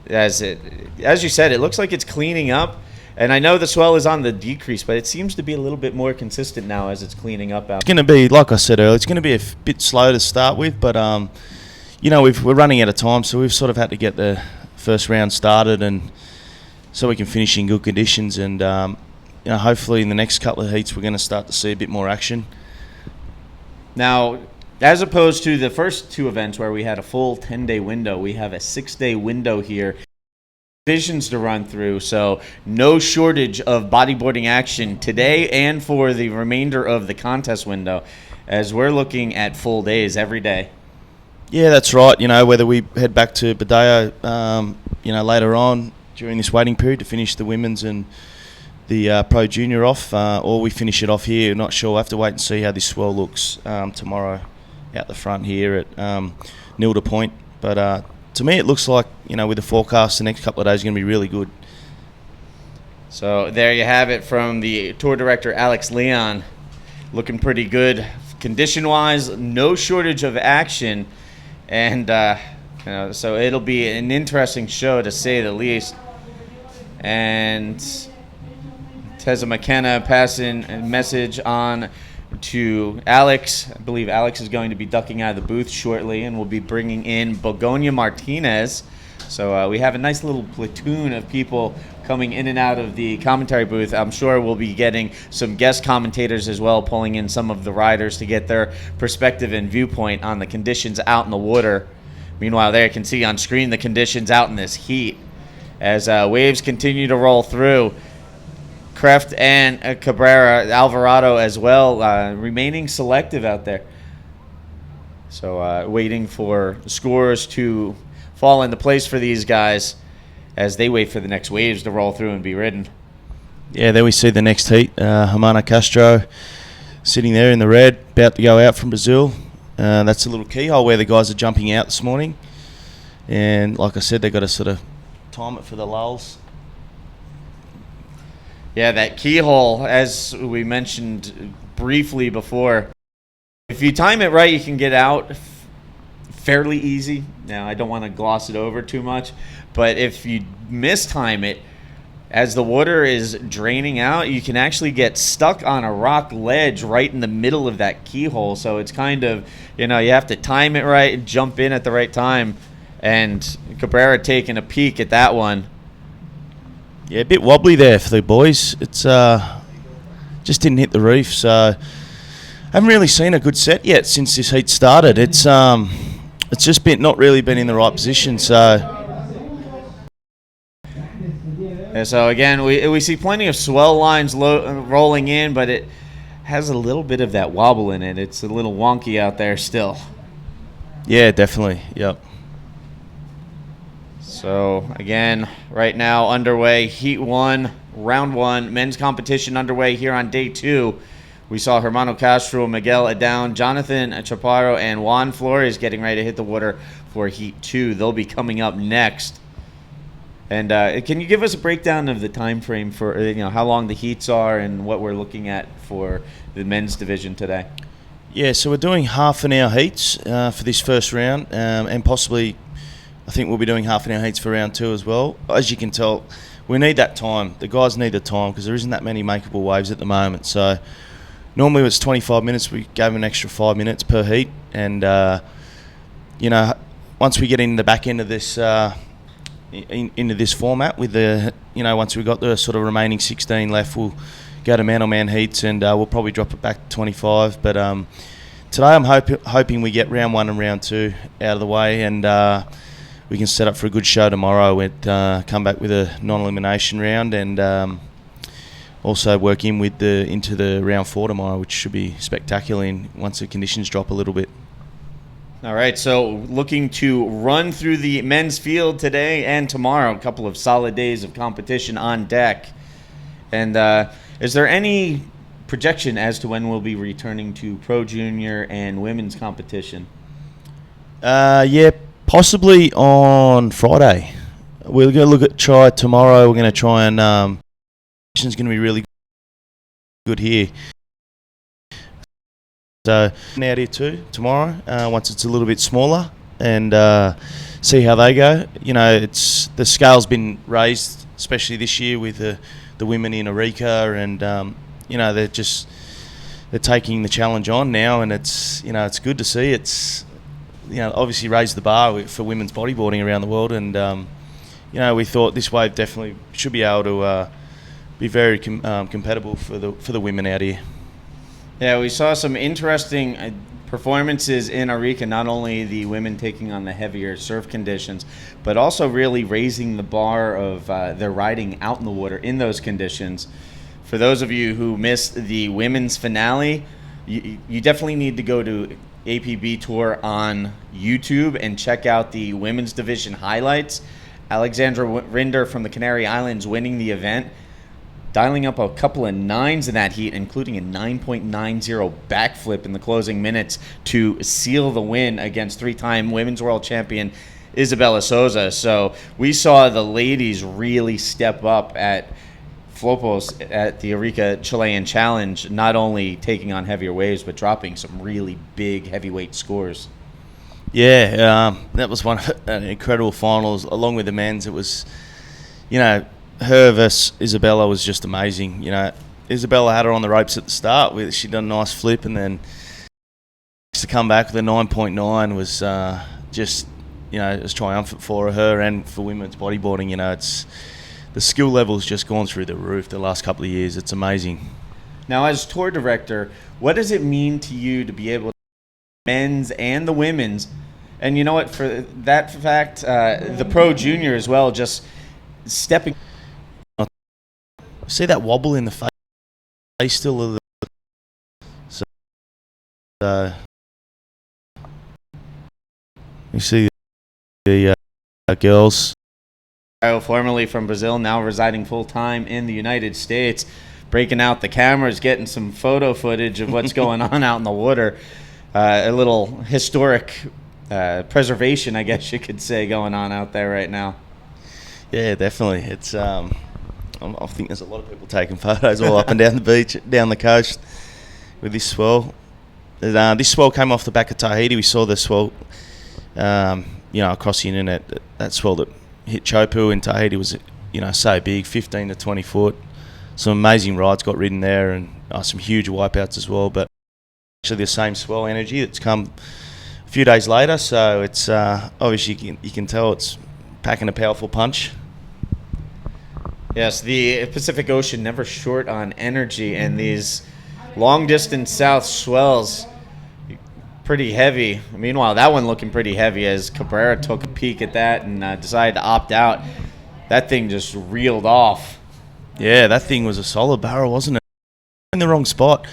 As you said, it looks like it's cleaning up. And I know the swell is on the decrease, but it seems to be a little bit more consistent now as it's cleaning up out. It's going to be, like I said earlier, it's going to be a bit slow to start with, but we're running out of time, so we've sort of had to get the first round started, and so we can finish in good conditions. And hopefully in the next couple of heats, we're going to start to see a bit more action. Now, as opposed to the first two events where we had a full 10-day window, we have a 6-day window here. Divisions to run through, so no shortage of bodyboarding action today and for the remainder of the contest window, as we're looking at full days every day. Yeah, that's right. Whether we head back to Badeo, later on during this waiting period to finish the women's and the Pro Junior off, or we finish it off here, not sure. We'll have to wait and see how this swell looks tomorrow out the front here at Nilda Point. But to me, it looks like, with the forecast, the next couple of days are going to be really good. So there you have it from the tour director, Alex Leon. Looking pretty good condition-wise, no shortage of action. And, so it'll be an interesting show, to say the least. And Tessa McKenna passing a message on to Alex. I believe Alex is going to be ducking out of the booth shortly, and we'll be bringing in Begonia Martinez. So we have a nice little platoon of people coming in and out of the commentary booth. I'm sure we'll be getting some guest commentators as well, pulling in some of the riders to get their perspective and viewpoint on the conditions out in the water. Meanwhile, there you can see on screen the conditions out in this heat as waves continue to roll through. Kreft and Cabrera, Alvarado as well, remaining selective out there. So waiting for scores to fall into place for these guys as they wait for the next waves to roll through and be ridden. Yeah, there we see the next heat. Hermana Castro sitting there in the red, about to go out from Brazil. That's a little keyhole where the guys are jumping out this morning. And like I said, they've got to sort of time it for the lulls. Yeah, that keyhole, as we mentioned briefly before, if you time it right, you can get out fairly easy. Now, I don't want to gloss it over too much, but if you mistime it, as the water is draining out, you can actually get stuck on a rock ledge right in the middle of that keyhole. So it's kind of, you have to time it right and jump in at the right time. And Cabrera taking a peek at that one. Yeah, a bit wobbly there for the boys. It's just didn't hit the reef, so haven't really seen a good set yet since this heat started. It's just not really been in the right position. So yeah, so again, we see plenty of swell lines rolling in, but it has a little bit of that wobble in it. It's a little wonky out there still. Yeah, definitely. Yep. So, again, right now underway, Heat 1, Round 1, men's competition underway here on Day 2. We saw Hermano Castro, Miguel Adown, Jonathan Chaparro, and Juan Flores getting ready to hit the water for Heat 2. They'll be coming up next. And can you give us a breakdown of the time frame for how long the heats are and what we're looking at for the men's division today? Yeah, so we're doing half-an-hour heats for this first round, and possibly I think we'll be doing half-an-hour heats for round 2 as well. As you can tell, we need that time. The guys need the time because there isn't that many makeable waves at the moment. So normally it's 25 minutes. We gave them an extra 5 minutes per heat. And, once we get in the back end of this into this format with the, once we've got the sort of remaining 16 left, we'll go to man-on-man heats and we'll probably drop it back to 25. But today I'm hoping we get round 1 and round 2 out of the way, and we can set up for a good show tomorrow. We'd come back with a non-elimination round and also work into the round 4 tomorrow, which should be spectacular once the conditions drop a little bit. All right, so looking to run through the men's field today and tomorrow. A couple of solid days of competition on deck. And is there any projection as to when we'll be returning to pro junior and women's competition? Yeah, possibly on Friday. We're going to try tomorrow. We're going to try and competition's going to be really good here. So out here too tomorrow once it's a little bit smaller and see how they go. You know, it's the scale's been raised, especially this year with the women in Arica, and you know they're taking the challenge on now, and it's good to see. It's obviously raised the bar for women's bodyboarding around the world, and we thought this wave definitely should be able to be very compatible for the women out here. Yeah, we saw some interesting performances in Arica, not only the women taking on the heavier surf conditions, but also really raising the bar of their riding out in the water in those conditions. For those of you who missed the women's finale, you definitely need to go to APB Tour on YouTube and check out the women's division highlights. Alexandra Rinder from the Canary Islands winning the event, dialing up a couple of nines in that heat, including a 9.90 backflip in the closing minutes to seal the win against three-time women's world champion Isabella Souza. So we saw the ladies really step up at Flopos at the Arica Chilean Challenge, not only taking on heavier waves, but dropping some really big heavyweight scores. Yeah, that was an incredible finals. Along with the men's, it was, her versus Isabella was just amazing. Isabella had her on the ropes at the start. She done a nice flip, and then to come back with a 9.9 was it was triumphant for her and for women's bodyboarding. It's the skill level's just gone through the roof the last couple of years. It's amazing. Now, as tour director, what does it mean to you to be able to men's and the women's, and you know what, for that fact, the pro junior as well, just stepping. See that wobble in the face still a little. So you see the girls. Formerly from Brazil, now residing full-time in the United States, breaking out the cameras, getting some photo footage of what's going on out in the water. A little historic preservation, I guess you could say, going on out there right now. Yeah, definitely. It's I think there's a lot of people taking photos all up and down the beach, down the coast with this swell. This swell came off the back of Tahiti. We saw the swell, across the internet. That swell that hit Chopu in Tahiti was, so big, 15 to 20 foot. Some amazing rides got ridden there, and some huge wipeouts as well. But actually the same swell energy that's come a few days later. So it's obviously you can tell it's packing a powerful punch. Yes, the Pacific Ocean never short on energy, and these long-distance south swells, pretty heavy. Meanwhile, that one looking pretty heavy as Cabrera took a peek at that and decided to opt out. That thing just reeled off. Yeah, that thing was a solid barrel, wasn't it? In the wrong spot.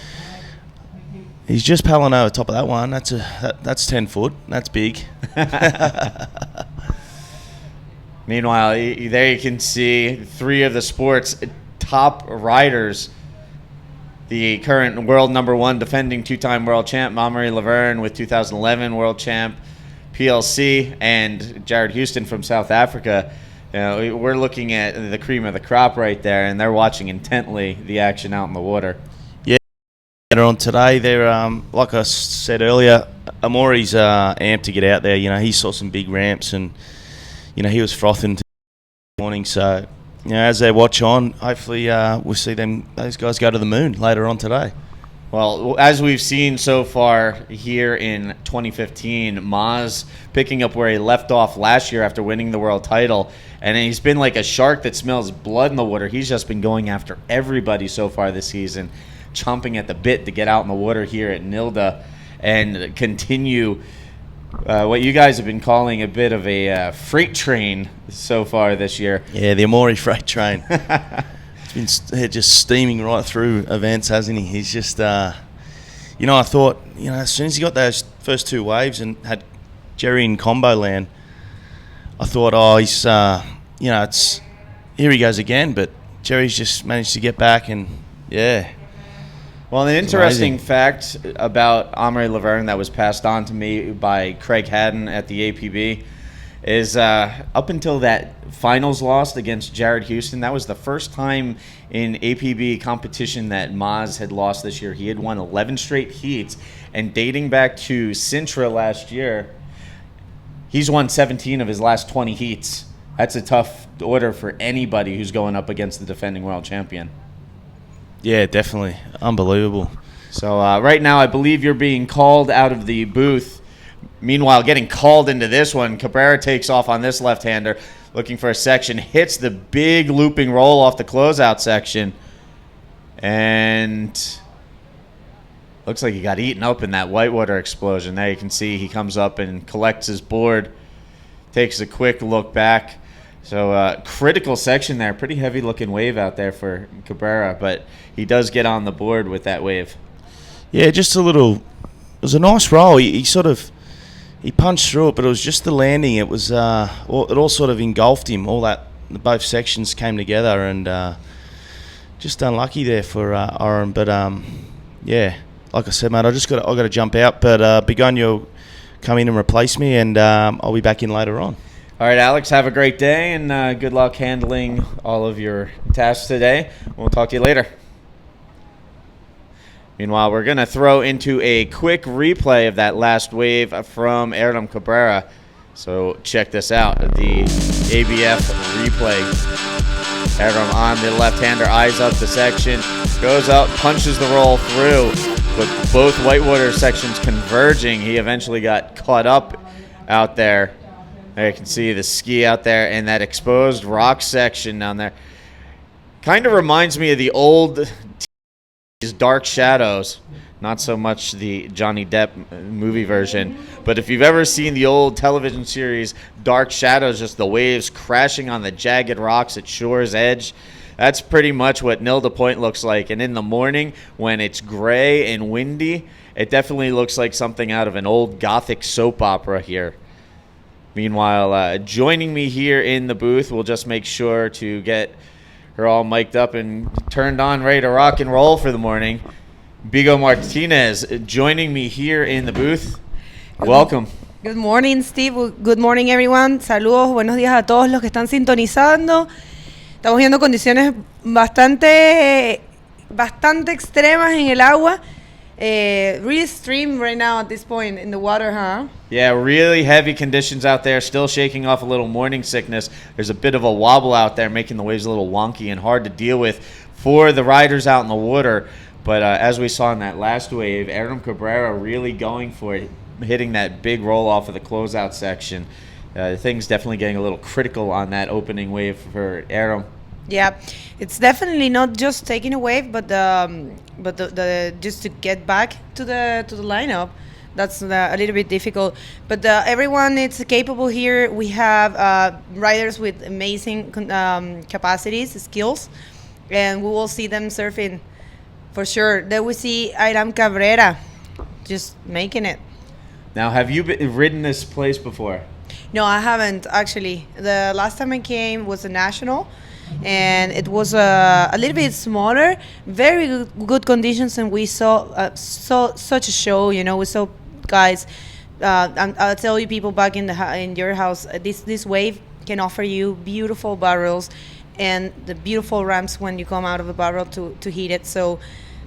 He's just paddling over top of that one. That's 10 foot. That's big. Meanwhile, there you can see three of the sport's top riders. The current world number one defending two-time world champ, Marie Laverne, with 2011 world champ PLC, and Jared Houston from South Africa. We're looking at the cream of the crop right there, and they're watching intently the action out in the water. Yeah, later on today, they're like I said earlier, Amori's amped to get out there. He saw some big ramps, and he was frothing this morning. So, as they watch on, hopefully we'll see those guys go to the moon later on today. Well, as we've seen so far here in 2015, Maz picking up where he left off last year after winning the world title. And he's been like a shark that smells blood in the water. He's just been going after everybody so far this season, chomping at the bit to get out in the water here at Nilda and continue what you guys have been calling a bit of a freight train so far this year. Yeah, the Amori freight train. It's been just steaming right through events, hasn't he? He's just, I thought, as soon as he got those first two waves and had Jerry in combo land, I thought, oh, he's, it's here he goes again. But Jerry's just managed to get back, and yeah. Well, an interesting fact about Amaury Laverne that was passed on to me by Craig Haddon at the APB is up until that finals loss against Jared Houston, that was the first time in APB competition that Maz had lost this year. He had won 11 straight heats, and dating back to Sintra last year, he's won 17 of his last 20 heats. That's a tough order for anybody who's going up against the defending world champion. Yeah, definitely. Unbelievable. So right now, I believe you're being called out of the booth. Meanwhile, getting called into this one, Cabrera takes off on this left-hander, looking for a section, hits the big looping roll off the closeout section, and looks like he got eaten up in that whitewater explosion. There you can see he comes up and collects his board, takes a quick look back. So critical section there, pretty heavy-looking wave out there for Cabrera, but he does get on the board with that wave. Yeah, just a little. It was a nice roll. He punched through it, but it was just the landing. It was it all sort of engulfed him. All that, both sections came together, and just unlucky there for Oren. But yeah, like I said, mate, I got to jump out. But Begonio come in and replace me, and I'll be back in later on. All right, Alex, have a great day, and good luck handling all of your tasks today. We'll talk to you later. Meanwhile, we're going to throw into a quick replay of that last wave from Erdem Cabrera. So check this out, the ABF replay. Erdem on the left-hander, eyes up the section, goes up, punches the roll through. With both whitewater sections converging, he eventually got caught up out there. There you can see the ski out there and that exposed rock section down there. Kind of reminds me of the old Dark Shadows. Not so much the Johnny Depp movie version. But if you've ever seen the old television series Dark Shadows, just the waves crashing on the jagged rocks at Shore's Edge, that's pretty much what Nilda Point looks like. And in the morning, when it's gray and windy, it definitely looks like something out of an old Gothic soap opera here. Meanwhile, joining me here in the booth, we'll just make sure to get her all mic'd up and turned on, ready to rock and roll for the morning. Bigo Martinez joining me here in the booth. Welcome. Good morning, Steve. Good morning, everyone. Saludos, buenos días a todos los que están sintonizando. Estamos viendo condiciones bastante extremas en el agua. Really extreme right now at this point in the water, huh? Yeah, really heavy conditions out there, still shaking off a little morning sickness. There's a bit of a wobble out there, making the waves a little wonky and hard to deal with for the riders out in the water. But as we saw in that last wave, Erdem Cabrera really going for it, hitting that big roll off of the closeout section. Things definitely getting a little critical on that opening wave for Erdem. Yeah, it's definitely not just taking a wave, but the just to get back to the lineup, that's a little bit difficult. But everyone is capable here. We have riders with amazing capacities, skills, and we will see them surfing for sure. Then we see Erdem Cabrera just making it. Now, have you ridden this place before? No, I haven't actually. The last time I came was a national. And it was a little bit smaller, very good conditions, and we saw such a show. You know, we saw guys. I'll tell you, people back in your house, this wave can offer you beautiful barrels and the beautiful ramps when you come out of a barrel to hit it. So,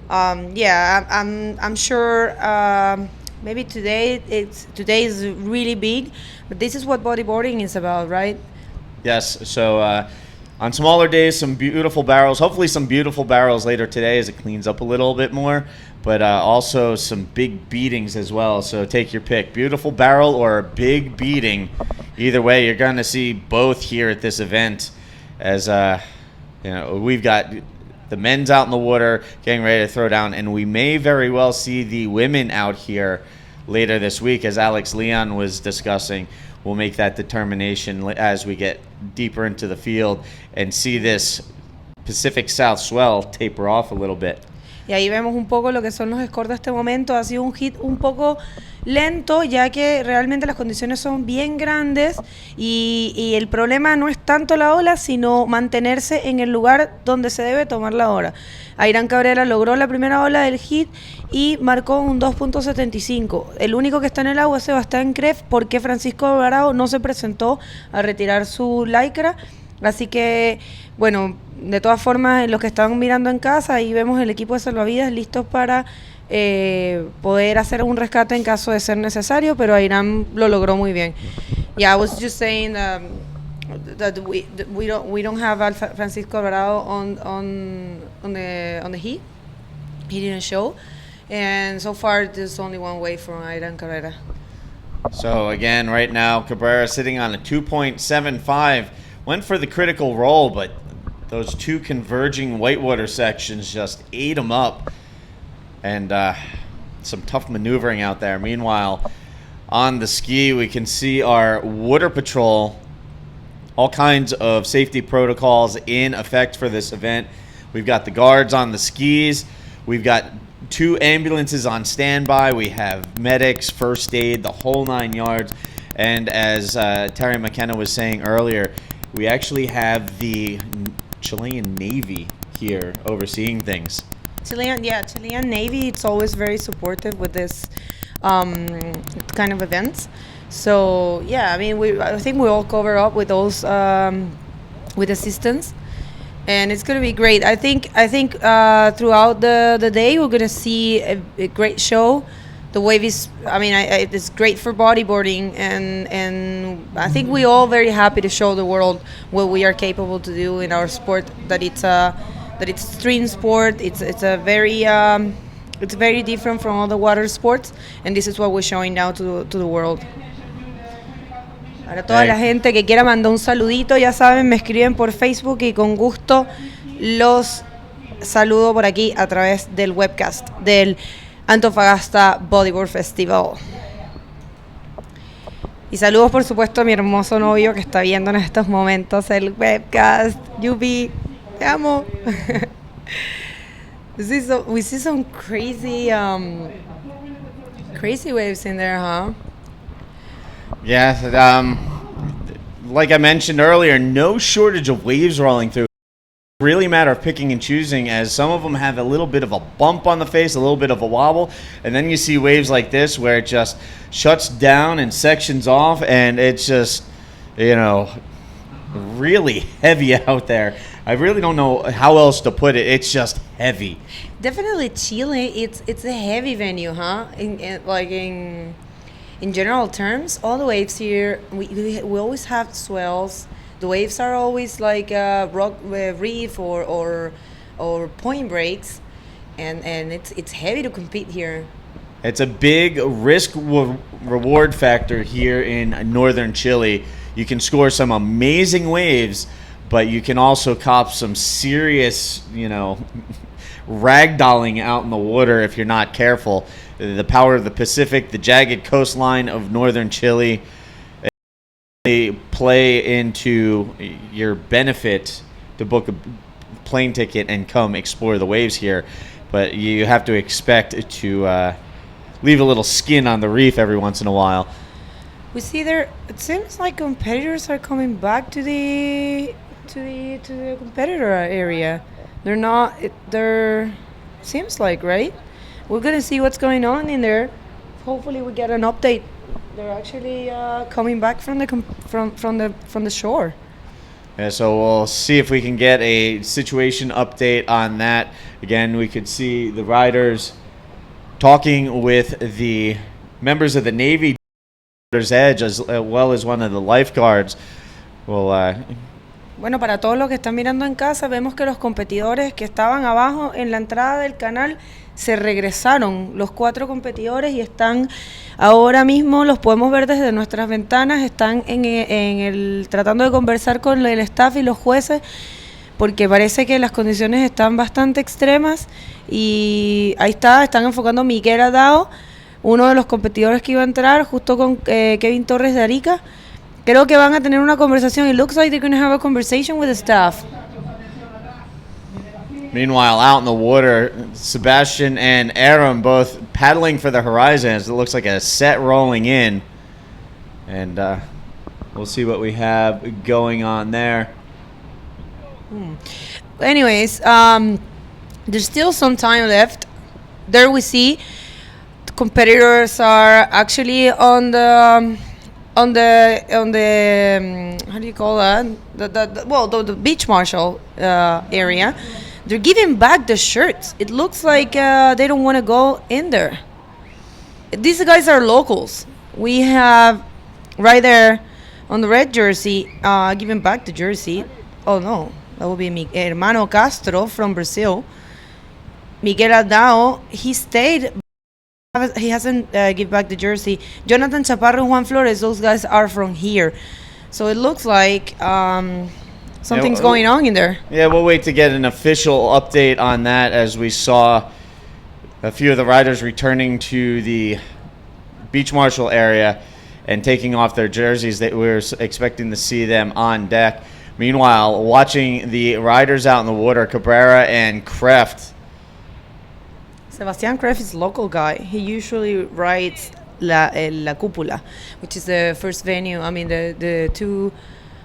yeah, I'm sure. Maybe today is really big, but this is what bodyboarding is about, right? Yes. So. On smaller days, some beautiful barrels. Hopefully some beautiful barrels later today as it cleans up a little bit more. But also some big beatings as well. So take your pick. Beautiful barrel or a big beating. Either way, you're going to see both here at this event. As we've got the men's out in the water getting ready to throw down. And we may very well see the women out here later this week, as Alex Leon was discussing. We'll make that determination as we get deeper into the field and see this Pacific South swell taper off a little bit. Y ahí vemos un poco lo que son los scores de este momento. Ha sido un hit un poco lento, ya que realmente las condiciones son bien grandes y el problema no es tanto la ola, sino mantenerse en el lugar donde se debe tomar la ola. Airán Cabrera logró la primera ola del hit y marcó un 2.75. El único que está en el agua es Sebastián Kref, porque Francisco Alvarado no se presentó a retirar su lycra. Así que, bueno, de todas formas, los que están mirando en casa, ahí vemos el equipo de salvavidas listos para poder hacer un rescate en caso de ser necesario, pero Airán lo logró muy bien. Yeah, I was just saying that we don't have Francisco Alvarado on the heat. He didn't show, and so far there's only one way from Airán Cabrera. So again, right now, Cabrera sitting on a 2.75. Went for the critical roll, but those two converging whitewater sections just ate him up. And some tough maneuvering out there. Meanwhile, on the ski, we can see our water patrol, all kinds of safety protocols in effect for this event. We've got the guards on the skis. We've got 2 ambulances on standby. We have medics, first aid, the whole 9 yards. And as Terry McKenna was saying earlier, we actually have the Chilean Navy here overseeing things. Chilean Navy, it's always very supportive with this kind of events. So yeah, I mean, I think we all cover up with those with assistance, and it's gonna be great. I think throughout the day we're gonna see a great show. The wave is, I mean, it's great for bodyboarding, and I think we're all very happy to show the world what we are capable to do in our sport. That it's extreme sport. It's very different from other water sports, and this is what we're showing now to the world. Para toda la gente que quiera mandar un saludito, ya saben, me escriben por Facebook y con gusto los saludo por aquí a través del webcast del Antofagasta Bodyboard Festival. Y saludos, por supuesto, a mi hermoso novio que está viendo en estos momentos el webcast. Yubi, te amo. We see some crazy waves in there, huh? Yeah, like I mentioned earlier, no shortage of waves rolling through. Really a matter of picking and choosing, as some of them have a little bit of a bump on the face, a little bit of a wobble, and then you see waves like this where it just shuts down and sections off, and it's just, you know, really heavy out there. I really don't know how else to put it. It's just heavy. Definitely Chile, it's a heavy venue, huh? In general terms, all the waves here, we always have swells. The waves are always like rock reef or point breaks, and it's heavy to compete here. It's a big risk-reward factor here in northern Chile. You can score some amazing waves, but you can also cop some serious, you know, ragdolling out in the water if you're not careful. The power of the Pacific, the jagged coastline of northern Chile, play into your benefit to book a plane ticket and come explore the waves here, but you have to expect to leave a little skin on the reef every once in a while. We see there. It seems like competitors are coming back to the competitor area. They're not. They're seems like, right. We're gonna see what's going on in there. Hopefully, we get an update. They're actually coming back from the shore. Yeah, so we'll see if we can get a situation update on that. Again, we could see the riders talking with the members of the Navy Edge as well as one of the lifeguards. Bueno, para todos los que están mirando en casa, vemos que los competidores que estaban abajo en la entrada del canal se regresaron, los 4 competidores, y están ahora mismo, los podemos ver desde nuestras ventanas, están tratando de conversar con el staff y los jueces, porque parece que las condiciones están bastante extremas. Y ahí están enfocando a Miguel Adao, uno de los competidores que iba a entrar, justo con Kevin Torres de Arica. Creo que van a tener una conversación. It looks like they're going to have a conversation with the staff. Meanwhile, out in the water, Sebastian and Aram both paddling for the horizons. It looks like a set rolling in. And we'll see what we have going on there. Anyways, there's still some time left. There we see the competitors are actually on the how do you call that? The beach marshal area. They're giving back the shirts. It looks like they don't want to go in there. These guys are locals. We have right there on the red jersey, giving back the jersey. Oh no, that will be mi hermano Castro from Brazil. Miguel Adao, he stayed. He hasn't give back the jersey. Jonathan Chaparro and Juan Flores, those guys are from here. So it looks like something's going on in there. Yeah, we'll wait to get an official update on that, as we saw a few of the riders returning to the beach marshal area and taking off their jerseys. That we were expecting to see them on deck. Meanwhile, watching the riders out in the water, Cabrera and Kreft. Sebastian Kreft is a local guy. He usually rides La Cúpula, which is the first venue. I mean, the two,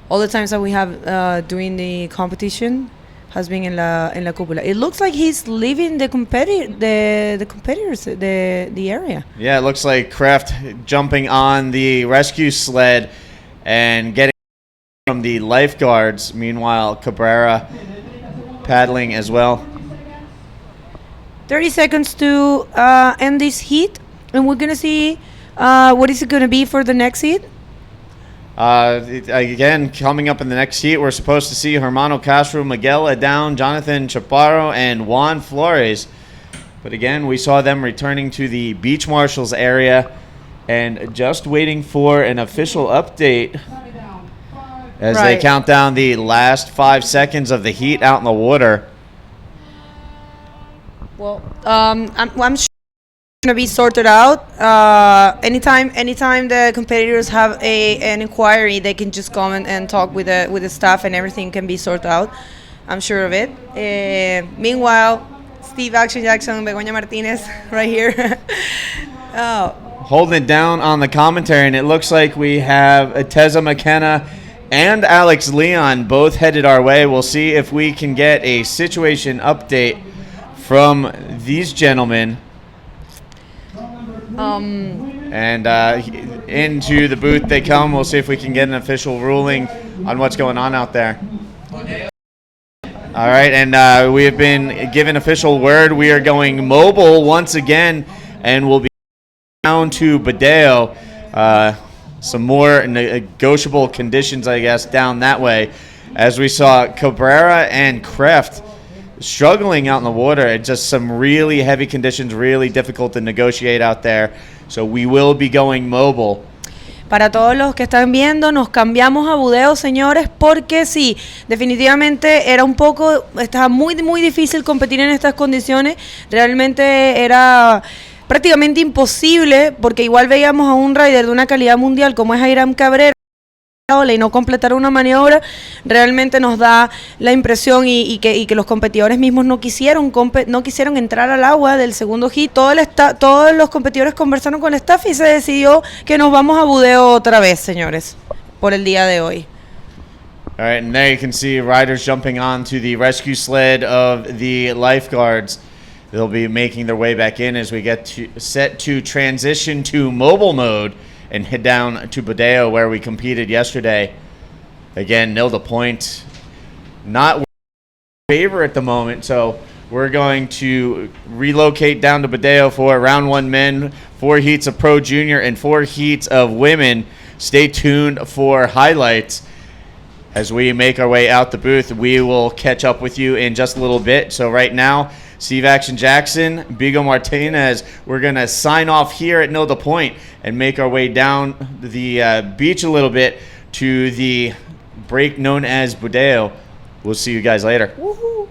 all the times that we have during the competition has been in La Cúpula. It looks like he's leaving the competitors, the area. Yeah, it looks like Kreft jumping on the rescue sled and getting from the lifeguards. Meanwhile, Cabrera paddling as well. 30 seconds to end this heat, and we're going to see what is it going to be for the next heat. Again, coming up in the next heat, we're supposed to see Hermano Castro, Miguel Adao, Jonathan Chaparro, and Juan Flores. But again, we saw them returning to the beach marshals area and just waiting for an official update as they count down the last 5 seconds of the heat out in the water. Well, I'm sure it's going to be sorted out. Anytime the competitors have an inquiry, they can just come and talk with the staff, and everything can be sorted out. I'm sure of it. Meanwhile, Steve Action Jackson, Begoña Martinez, right here. Holding it down on the commentary, and it looks like we have Teza McKenna and Alex Leon both headed our way. We'll see if we can get a situation update from these gentlemen. And into the booth they come. We'll see if we can get an official ruling on what's going on out there. All right, and we have been given official word. We are going mobile once again, and we'll be down to Badeo. Some more negotiable conditions, I guess, down that way. As we saw Cabrera and Kreft struggling out in the water. It's just some really heavy conditions, really difficult to negotiate out there. So we will be going mobile. Para todos los que están viendo, nos cambiamos a Budeo, señores, porque sí, definitivamente estaba muy difícil competir en estas condiciones. Realmente era prácticamente imposible, porque igual veíamos a un rider de una calidad mundial como es Hiram Cabrera y no completar una maniobra. Realmente nos da la impresión y que los competidores mismos no quisieron entrar al agua del segundo hit. Todos los competidores conversaron con el staff y se decidió que nos vamos a Budeo otra vez, señores, por el día de hoy. All right, and there you can see riders jumping onto the rescue sled of the lifeguards. They'll be making their way back in as we get set to transition to mobile mode and head down to Badeo, where we competed yesterday. Again, nil to point. Not favor at the moment, so we're going to relocate down to Badeo for round 1 men, 4 heats of Pro Junior, and 4 heats of women. Stay tuned for highlights. As we make our way out the booth, we will catch up with you in just a little bit. So right now, Steve Action Jackson, Bigo Martinez, we're going to sign off here at Nil to Point and make our way down the beach a little bit to the break known as Budeo. We'll see you guys later. Woohoo!